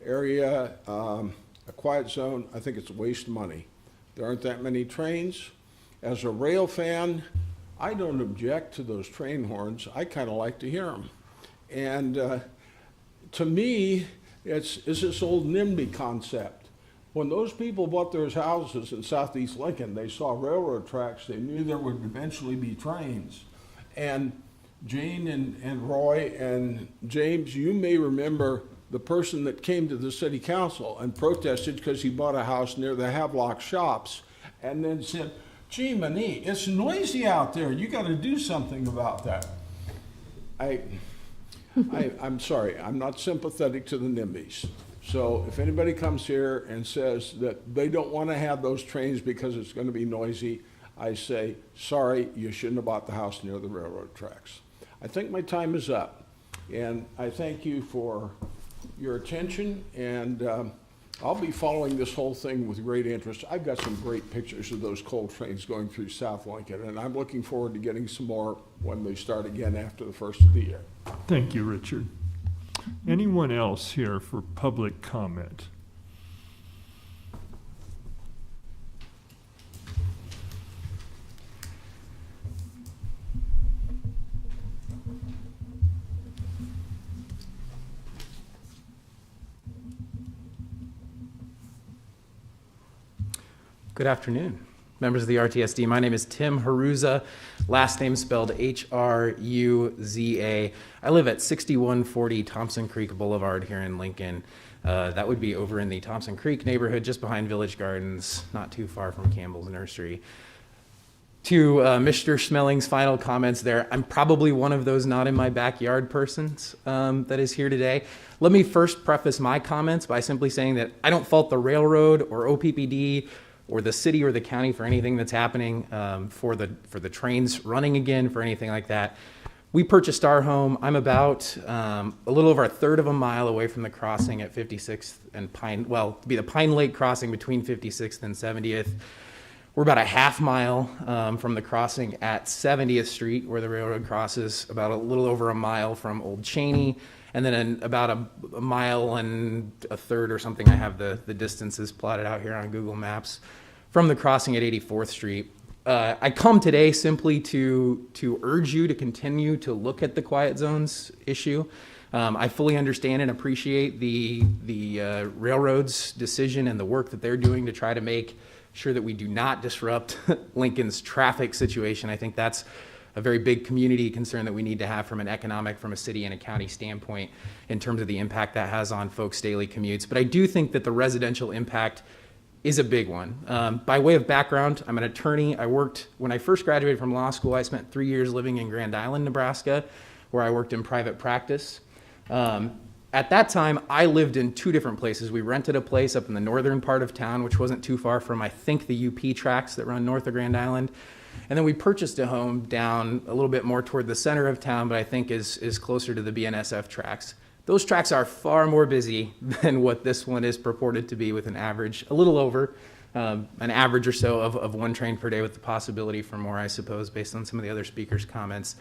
Speaker 14: area a quiet zone, I think it's a waste of money. There aren't that many trains. As a rail fan, I don't object to those train horns. I kind of like to hear them. And to me, it's this old NIMBY concept. When those people bought their houses in southeast Lincoln, they saw railroad tracks. They knew there would eventually be trains. And Jane and Roy and James, you may remember the person that came to the city council and protested because he bought a house near the Havelock shops and then said, gee, Manee, it's noisy out there. You got to do something about that. I'm sorry, I'm not sympathetic to the NIMBYs. So if anybody comes here and says that they don't want to have those trains because it's going to be noisy, I say, sorry, you shouldn't have bought the house near the railroad tracks. I think my time is up, and I thank you for your attention, and I'll be following this whole thing with great interest. I've got some great pictures of those coal trains going through South Lincoln, and I'm looking forward to getting some more when they start again after the first of the year.
Speaker 1: Thank you, Richard. Anyone else here for public comment?
Speaker 15: Good afternoon, members of the Rtsd. My name is Tim Haruza, last name spelled H-R-U-Z-A. I live at 6140 Thompson Creek Boulevard here in Lincoln. That would be over in the Thompson Creek neighborhood, just behind Village Gardens, not too far from Campbell's Nursery. To Mr. Schmelling's final comments there, I'm probably one of those not in my backyard persons that is here today. Let me first preface my comments by simply saying that I don't fault the railroad or OPPD or the city or the county for anything that's happening, for the trains running again, for anything like that. We purchased our home. I'm about a little over a third of a mile away from the crossing at 56th and to be the Pine Lake crossing between 56th and 70th. We're about a half mile from the crossing at 70th Street, where the railroad crosses, about a little over a mile from Old Cheney, and then about a mile and a third or something. I have the distances plotted out here on Google Maps from the crossing at 84th Street. I come today simply to urge you to continue to look at the quiet zones issue. I fully understand and appreciate the railroad's decision and the work that they're doing to try to make sure that we do not disrupt Lincoln's traffic situation. I think that's a very big community concern that we need to have from an economic, from a city and a county standpoint in terms of the impact that has on folks' daily commutes. But I do think that the residential impact is a big one. By way of background, I'm an attorney. When I first graduated from law school, I spent 3 years living in Grand Island, Nebraska, where I worked in private practice. At that time, I lived in two different places. We rented a place up in the northern part of town, which wasn't too far from, I think, the UP tracks that run north of Grand Island. And then we purchased a home down a little bit more toward the center of town, but I think is closer to the Bnsf tracks. Those tracks are far more busy than what this one is purported to be, with an average, a little over, an average or so of one train per day, with the possibility for more, I suppose, based on some of the other speakers' comments.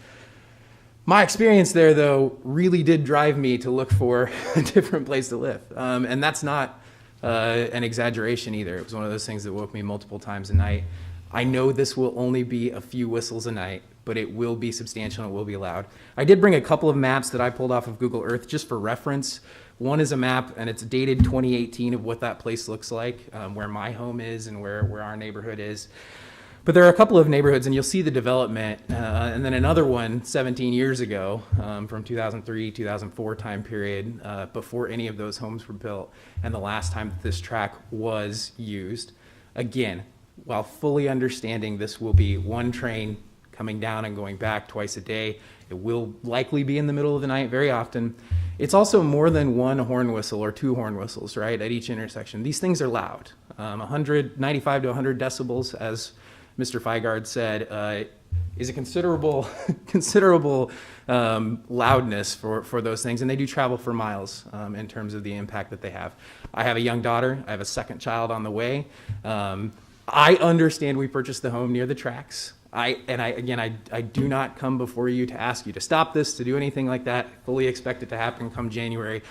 Speaker 15: My experience there, though, really did drive me to look for a different place to live. And that's not an exaggeration either. It was one of those things that woke me multiple times a night. I know this will only be a few whistles a night, but it will be substantial and it will be loud. I did bring a couple of maps that I pulled off of Google Earth just for reference. One is a map, and it's dated 2018, of what that place looks like, where my home is and where our neighborhood is. But there are a couple of neighborhoods, and you'll see the development, and then another one 17 years ago, from 2003, 2004 time period, before any of those homes were built, and the last time that this track was used. Again, while fully understanding this will be one train coming down and going back twice a day, it will likely be in the middle of the night very often. It's also more than one horn whistle or two horn whistles, right, at each intersection. These things are loud. 95 to 100 decibels, as Mr. Feigard said, is a considerable loudness for those things, and they do travel for miles in terms of the impact that they have. I have a young daughter. I have a second child on the way. I understand we purchased the home near the tracks. I do not come before you to ask you to stop this, to do anything like that. Fully expect it to happen come January.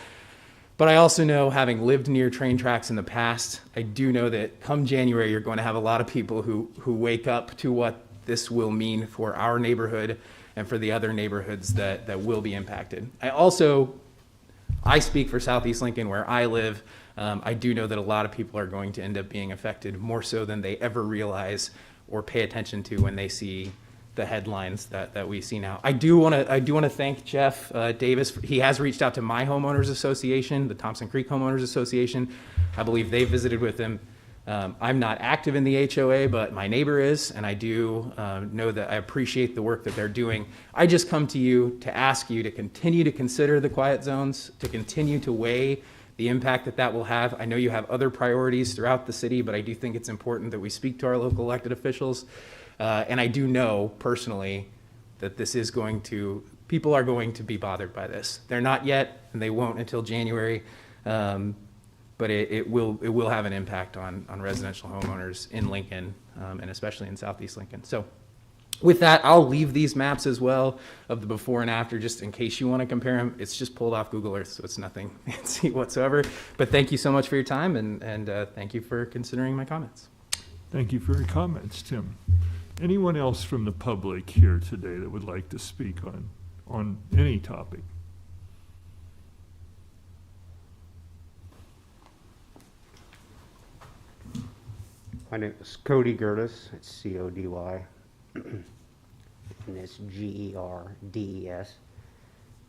Speaker 15: But I also know, having lived near train tracks in the past, I do know that come January, you're going to have a lot of people who wake up to what this will mean for our neighborhood and for the other neighborhoods that will be impacted. I speak for Southeast Lincoln, where I live. I do know that a lot of people are going to end up being affected, more so than they ever realize or pay attention to when they see the headlines that we see now. I do want to thank Jeff Davis. He has reached out to my homeowners association, the Thompson Creek Homeowners Association. I believe they visited with him. I'm not active in the HOA, but my neighbor is, and I do know that I appreciate the work that they're doing. I just come to you to ask you to continue to consider the quiet zones, to continue to weigh the impact that will have. I know you have other priorities throughout the city, but I do think it's important that we speak to our local elected officials. And I do know personally that people are going to be bothered by this. They're not yet, and they won't until January. But it will have an impact on residential homeowners in Lincoln, and especially in Southeast Lincoln. So with that, I'll leave these maps as well of the before and after, just in case you want to compare them. It's just pulled off Google Earth, so it's nothing fancy whatsoever. But thank you so much for your time, and thank you for considering my comments.
Speaker 1: Thank you for your comments, Tim. Anyone else from the public here today that would like to speak on any topic?
Speaker 16: My name is Cody Gerdes. It's C-O-D-Y. And it's G-E-R-D-E-S.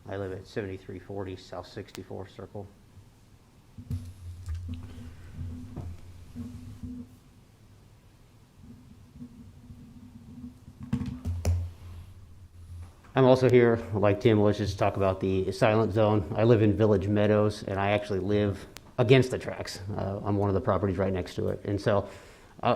Speaker 16: I live at 7340 South 64th Circle. I'm also here, like Tim was, just to talk about the silent zone. I live in Village Meadows, and I actually live against the tracks. I'm one of the properties right next to it. And so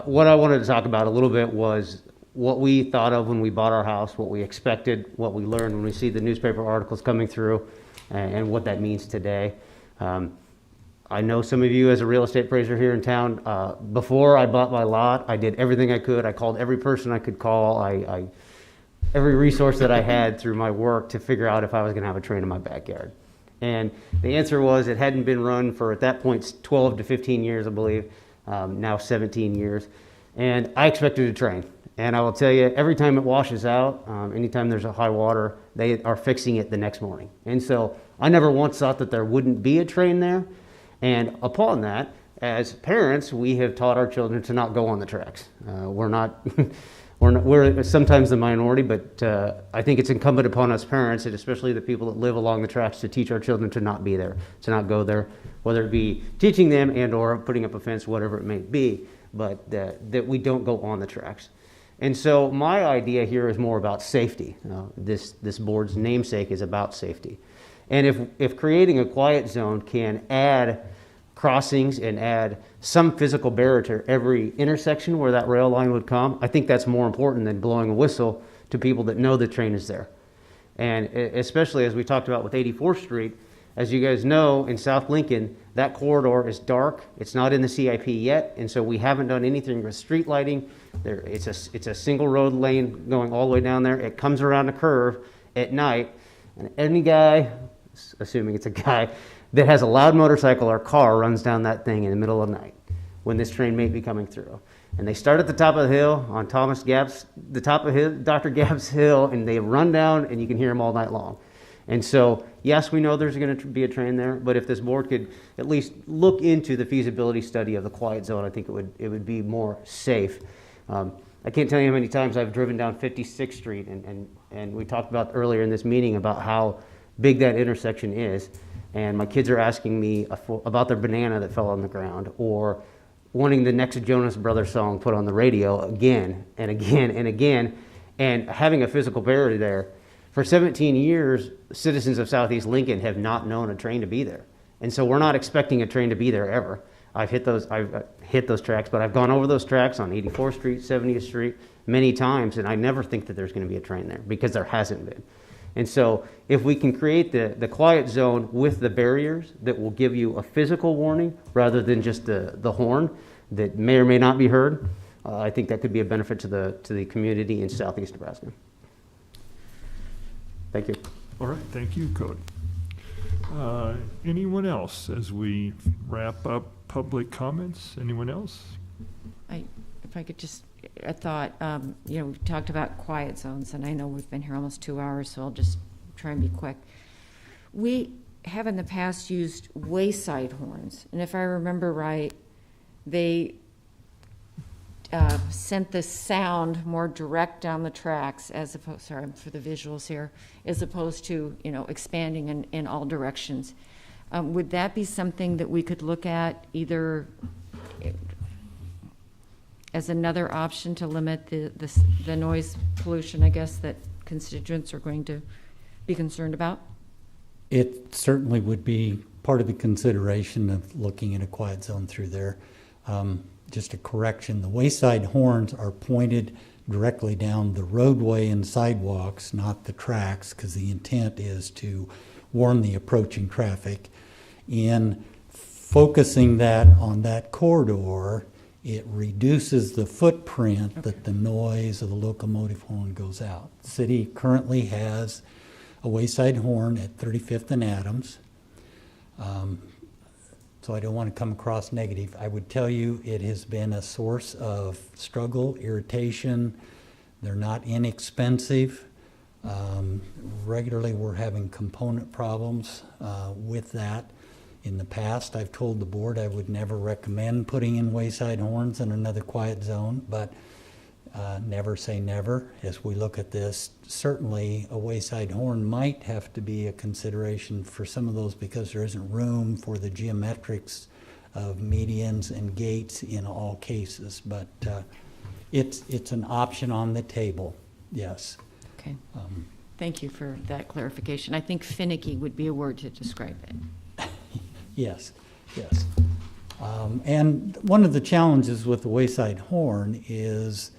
Speaker 16: what I wanted to talk about a little bit was what we thought of when we bought our house, what we expected, what we learned when we see the newspaper articles coming through, and what that means today. I know some of you as a real estate appraiser here in town, before I bought my lot, I did everything I could. I called every person I could call. Every resource that I had through my work to figure out if I was going to have a train in my backyard. And the answer was it hadn't been run for, at that point, 12 to 15 years, I believe, now 17 years. And I expected a train. And I will tell you, every time it washes out, anytime there's a high water, they are fixing it the next morning. And so I never once thought that there wouldn't be a train there. And upon that, as parents, we have taught our children to not go on the tracks. We're sometimes the minority, but I think it's incumbent upon us parents, and especially the people that live along the tracks, to teach our children to not be there, to not go there, whether it be teaching them and or putting up a fence, whatever it may be, but that we don't go on the tracks. And so my idea here is more about safety. This board's namesake is about safety. And if creating a quiet zone can add crossings and add some physical barrier to every intersection where that rail line would come, I think that's more important than blowing a whistle to people that know the train is there. And especially as we talked about with 84th Street, as you guys know, in South Lincoln, that corridor is dark. It's not in the CIP yet, and so we haven't done anything with street lighting. It's a single road lane going all the way down there. It comes around a curve at night, and any guy, assuming it's a guy, that has a loud motorcycle or car runs down that thing in the middle of the night when this train may be coming through. And they start at the top of the hill on the top of Dr. Gabb's hill, and they run down, and you can hear them all night long. And so, yes, we know there's going to be a train there, but if this board could at least look into the feasibility study of the quiet zone, I think it would be more safe. I can't tell you how many times I've driven down 56th Street, and we talked about earlier in this meeting about how big that intersection is. And my kids are asking me about their banana that fell on the ground, or wanting the next Jonas Brothers song put on the radio again and again and again, and having a physical barrier there. For 17 years, citizens of Southeast Lincoln have not known a train to be there. And so we're not expecting a train to be there ever. I've hit those tracks, but I've gone over those tracks on 84th Street, 70th Street many times, and I never think that there's going to be a train there because there hasn't been. And so if we can create the quiet zone with the barriers that will give you a physical warning rather than just the horn that may or may not be heard, I think that could be a benefit to the community in Southeast Nebraska. Thank you.
Speaker 1: All right, thank you, Cody. Anyone else as we wrap up public comments? Anyone else?
Speaker 6: If I could just, a thought, we talked about quiet zones, and I know we've been here almost 2 hours, so I'll just try and be quick. We have in the past used wayside horns, and if I remember right, they sent the sound more direct down the tracks as opposed, sorry for the visuals here, as opposed to, expanding in all directions. Would that be something that we could look at either as another option to limit the noise pollution, I guess, that constituents are going to be concerned about?
Speaker 5: It certainly would be part of the consideration of looking at a quiet zone through there. Just a correction, the wayside horns are pointed directly down the roadway and sidewalks, not the tracks, because the intent is to warn the approaching traffic. In focusing that on that corridor, it reduces the footprint that the noise of the locomotive horn goes out. The city currently has a wayside horn at 35th and Adams. So I don't want to come across negative. I would tell you it has been a source of struggle, irritation. They're not inexpensive. Regularly we're having component problems with that. In the past, I've told the board I would never recommend putting in wayside horns in another quiet zone, but never say never. As we look at this, certainly a wayside horn might have to be a consideration for some of those because there isn't room for the geometrics of medians and gates in all cases, but it's an option on the table, yes.
Speaker 6: Okay. Thank you for that clarification. I think finicky would be a word to describe it.
Speaker 5: Yes, yes. And one of the challenges with the wayside horn is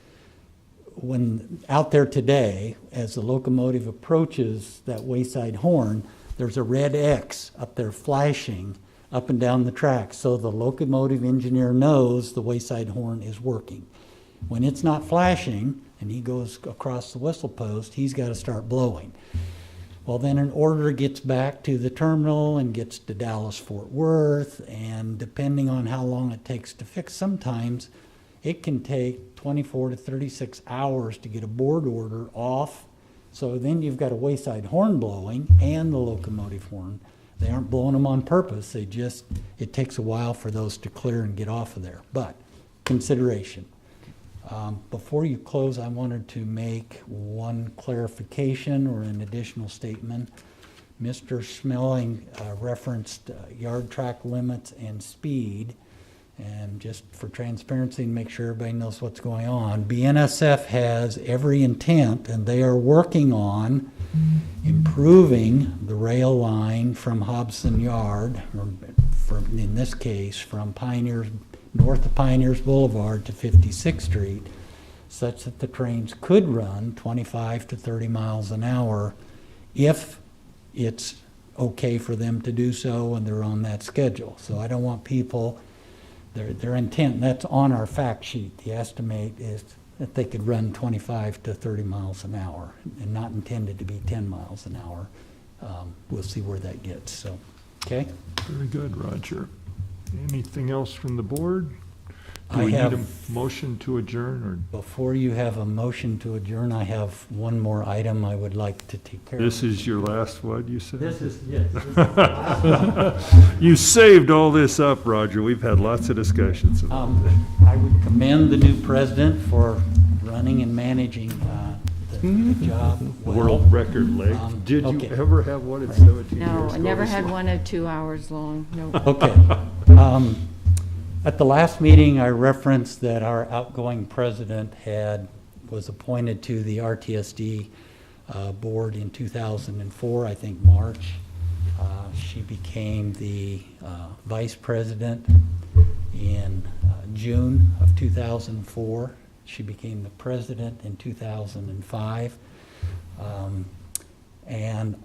Speaker 5: when out there today, as the locomotive approaches that wayside horn, there's a red X up there flashing up and down the track, so the locomotive engineer knows the wayside horn is working. When it's not flashing and he goes across the whistle post, he's got to start blowing. Well, then an order gets back to the terminal and gets to Dallas-Fort Worth, and depending on how long it takes to fix, sometimes it can take 24 to 36 hours to get a board order off. So then you've got a wayside horn blowing and the locomotive horn. They aren't blowing them on purpose. It takes a while for those to clear and get off of there. But consideration. Before you close, I wanted to make one clarification or an additional statement. Mr. Schmeling referenced yard track limits and speed. And just for transparency and make sure everybody knows what's going on, Bnsf has every intent, and they are working on improving the rail line from Hobson Yard, or from, in this case, from north of Pioneers Boulevard to 56th Street, such that the trains could run 25 to 30 miles an hour if it's okay for them to do so and they're on that schedule. So I don't want people, their intent, and that's on our fact sheet, the estimate is that they could run 25 to 30 miles an hour and not intended to be 10 miles an hour. We'll see where that gets, so, okay?
Speaker 1: Very good, Roger. Anything else from the board? Do
Speaker 5: I
Speaker 1: we need
Speaker 5: have-
Speaker 1: a motion to adjourn, or?
Speaker 5: Before you have a motion to adjourn, I have one more item I would like to take care of.
Speaker 1: This is your last one, you said?
Speaker 5: This is, yes. This is the last one.
Speaker 1: You saved all this up, Roger. We've had lots of discussions about this.
Speaker 5: I would commend the new president for running and managing the job well.
Speaker 1: World record leg. Did
Speaker 5: okay.
Speaker 1: you ever have one at 17 years?
Speaker 6: No, I
Speaker 1: Go
Speaker 6: never
Speaker 1: this
Speaker 6: had
Speaker 1: way.
Speaker 6: one of 2 hours long, no.
Speaker 5: Okay. At the last meeting, I referenced that our outgoing president was appointed to the Rtsd board in 2004, I think March. She became the vice president in June of 2004. She became the president in 2005. And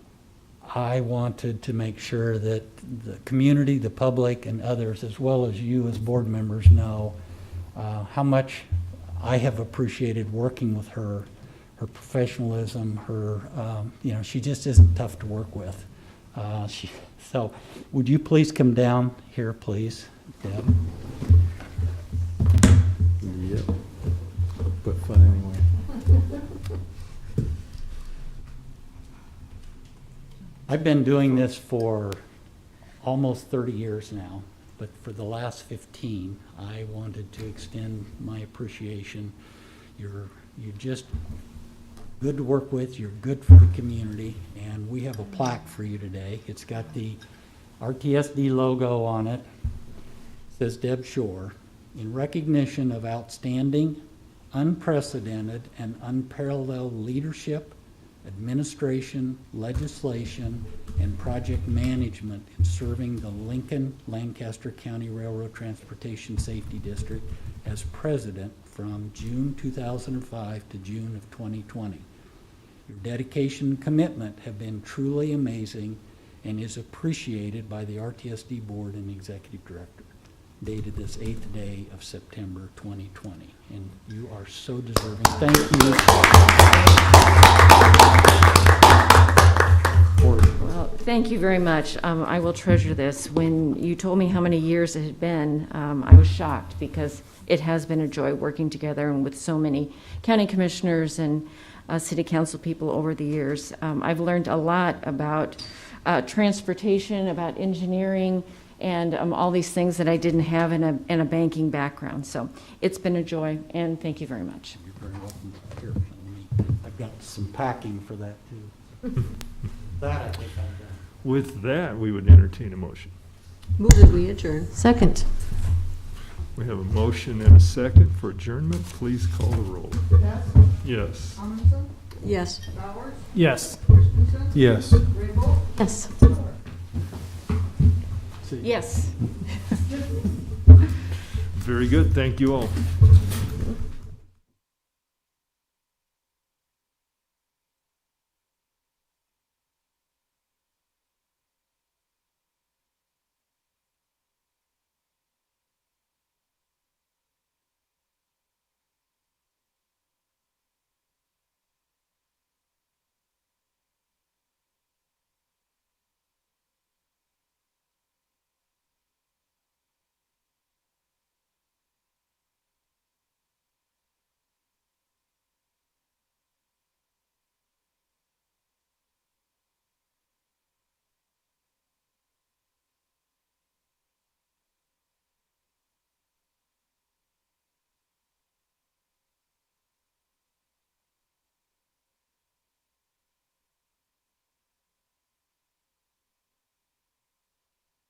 Speaker 5: I wanted to make sure that the community, the public, and others, as well as you as board members, know how much I have appreciated working with her, her professionalism, her, she just isn't tough to work with. So would you please come down here, please, Deb?
Speaker 2: Yep. But fun anyway.
Speaker 5: I've been doing this for almost 30 years now, but for the last 15, I wanted to extend my appreciation. You're just good to work with, you're good for the community, and we have a plaque for you today. It's got the Rtsd logo on it. It says Deb Shore, in recognition of outstanding, unprecedented, and unparalleled leadership, administration, legislation, and project management in serving the Lincoln-Lancaster County Railroad Transportation Safety District as president from June 2005 to June of 2020. Your dedication and commitment have been truly amazing and is appreciated by the Rtsd board and executive director. Dated this 8th day of September 2020. And you are so deserving. Thank you.
Speaker 6: Well, thank you very much. I will treasure this. When you told me how many years it had been, I was shocked because it has been a joy working together and with so many county commissioners and city council people over the years. I've learned a lot about transportation, about engineering, and all these things that I didn't have in a banking background. So it's been a joy, and thank you very much.
Speaker 5: You're very welcome. Here, I've got some packing for that too. That I think I've done.
Speaker 1: With that, we would entertain a motion.
Speaker 3: Move that we adjourn.
Speaker 4: Second.
Speaker 1: We have a motion and a second for adjournment. Please call the roll. Yes.
Speaker 3: Yes.
Speaker 11: Yes.
Speaker 2: Yes.
Speaker 4: Yes.
Speaker 6: Yes.
Speaker 1: Very good. Thank you all.